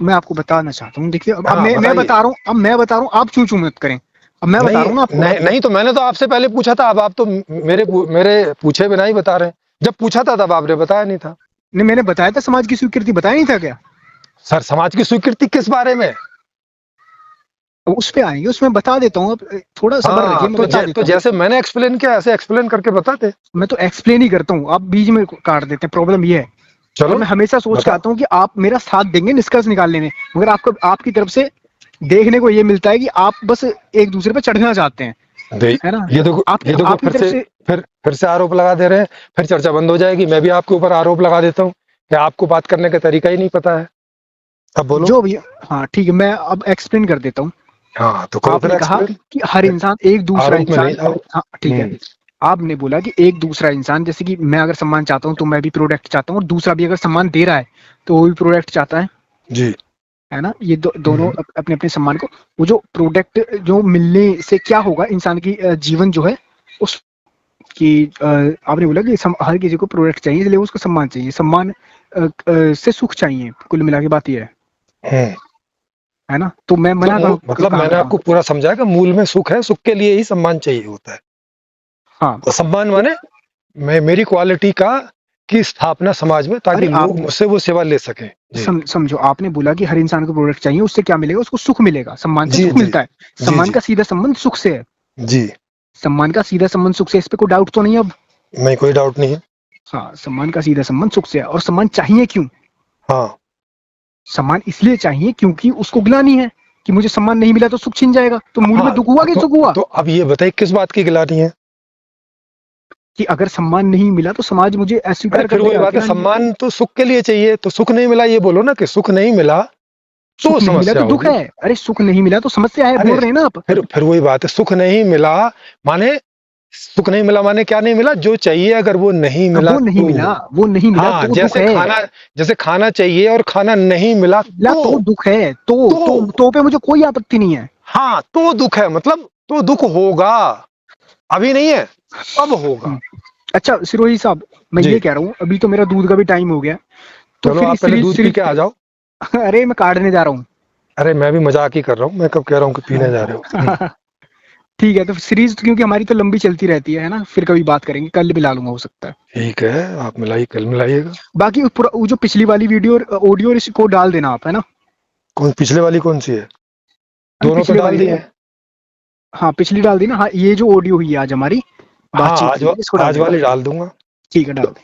मैं आपको बताना चाहता हूँ, देखिए अब मैं बता रहा हूँ, आप चूचू मत करें। अब मैं बता रहा हूँ ना आपको। नहीं तो मैंने तो आपसे पहले पूछा था, अब आप तो मेरे पूछे बिना ही बता रहे हैं। जब पूछा था तब आपने बताया नहीं था। नहीं, मैंने बताया था समाज की स्वीकृति, बताया नहीं था क्या? सर, समाज की स्वीकृति किस बारे में? उस पे आएंगे, उसमें बता देता हूँ। अब थोड़ा सब्र रखिए। तो जैसे मैंने एक्सप्लेन किया ऐसे एक्सप्लेन करके बताते। मैं तो एक्सप्लेन ही करता हूँ, आप बीच में काट देते हैं, प्रॉब्लम ये है। चलो, मैं हमेशा सोच के आता हूँ कि आप मेरा साथ देंगे निष्कर्ष निकालने में, मगर आपको आपकी तरफ से देखने को ये मिलता है कि आप बस एक दूसरे पे चढ़ना चाहते हैं, है ना? ये देखो फिर से आरोप लगा दे रहे हैं। फिर चर्चा बंद हो जाएगी। मैं भी आपके ऊपर आरोप लगा देता हूँ कि आपको बात करने का तरीका ही नहीं पता है। अब बोलो जो भी। हाँ ठीक है, मैं अब एक्सप्लेन कर देता हूँ। हाँ, तो आपने कहा कि हर इंसान एक दूसरा इंसान। हाँ ठीक है, आपने बोला कि एक दूसरा इंसान, जैसे कि मैं अगर सम्मान चाहता हूँ तो मैं भी प्रोडक्ट चाहता हूँ, और दूसरा भी अगर सम्मान दे रहा है तो वो भी प्रोडक्ट चाहता है जी, है ना? ये दोनों अपने अपने सम्मान को, वो जो प्रोडक्ट जो मिलने से क्या होगा, इंसान की जीवन जो है उस कि आपने बोला कि हर किसी को प्रोडक्ट चाहिए, इसलिए उसको सम्मान चाहिए। सम्मान से सुख चाहिए, कुल मिला के बात ये है ना? तो मैं मना तो मतलब मैंने आपको पूरा समझाया कि मूल में सुख है, सुख के लिए ही सम्मान चाहिए होता है। हाँ, तो सम्मान माने मेरी क्वालिटी की स्थापना समाज में, ताकि लोग मुझसे वो सेवा ले सकें। समझो, आपने बोला कि हर इंसान को प्रोडक्ट चाहिए, उससे क्या मिलेगा? उसको सुख मिलेगा, सम्मान से सुख मिलता है। सम्मान का सीधा संबंध सुख से है जी, सम्मान का सीधा संबंध सुख से, इस पे कोई डाउट तो नहीं? अब नहीं, कोई डाउट नहीं है। हाँ, सम्मान का सीधा संबंध सुख से है। और सम्मान चाहिए क्यों? हाँ, सम्मान इसलिए चाहिए क्योंकि उसको गिलानी है कि मुझे सम्मान नहीं मिला तो सुख छिन जाएगा, तो मूल में दुख हुआ कि सुख हुआ? तो अब ये बताइए किस बात की गिलानी है? कि अगर सम्मान नहीं मिला तो समाज मुझे अस्वीकार कर देगा। सम्मान तो सुख के लिए चाहिए, तो सुख नहीं मिला ये बोलो ना, कि सुख नहीं मिला तो समस्या तो दुख है। अरे सुख नहीं मिला तो समस्या है, बोल रहे हैं ना आप। फिर वही बात है, सुख नहीं मिला माने क्या नहीं मिला? जो चाहिए अगर वो नहीं मिला, वो नहीं मिला तो जैसे दुख है। जैसे खाना चाहिए और खाना नहीं मिला तो दुख है। तो पे मुझे कोई आपत्ति नहीं है। हाँ, तो दुख है, मतलब तो दुख होगा, अभी नहीं है, अब होगा। अच्छा सिरोही साहब, मैं जी। ये कह रहा हूँ, अभी तो मेरा दूध का भी टाइम हो गया, तो चलो फिर आप इस पहले सीरीज दूध पी सीरीज के आ जाओ। अरे मैं काटने जा रहा हूँ। अरे मैं भी मजाक ही कर रहा हूँ, मैं कब कह रहा हूँ कि पीने जा रहे हो। ठीक है, तो सीरीज क्योंकि हमारी तो लंबी चलती रहती है ना, फिर कभी बात करेंगे, कल मिला लूंगा हो सकता है। ठीक है, आप मिलाइए, कल मिलाइएगा। बाकी वो जो पिछली वाली वीडियो और ऑडियो और इसको डाल देना आप, है ना। कौन पिछले वाली कौन सी है? अरे दोनों तो पिछले डाल वाली, दिए हैं। हाँ पिछली डाल दी ना, हाँ ये जो ऑडियो हुई है आज हमारी हाँ, बातचीत की, इसको डाल आज देना। वाली डाल दूंगा। ठीक है, डाल दें।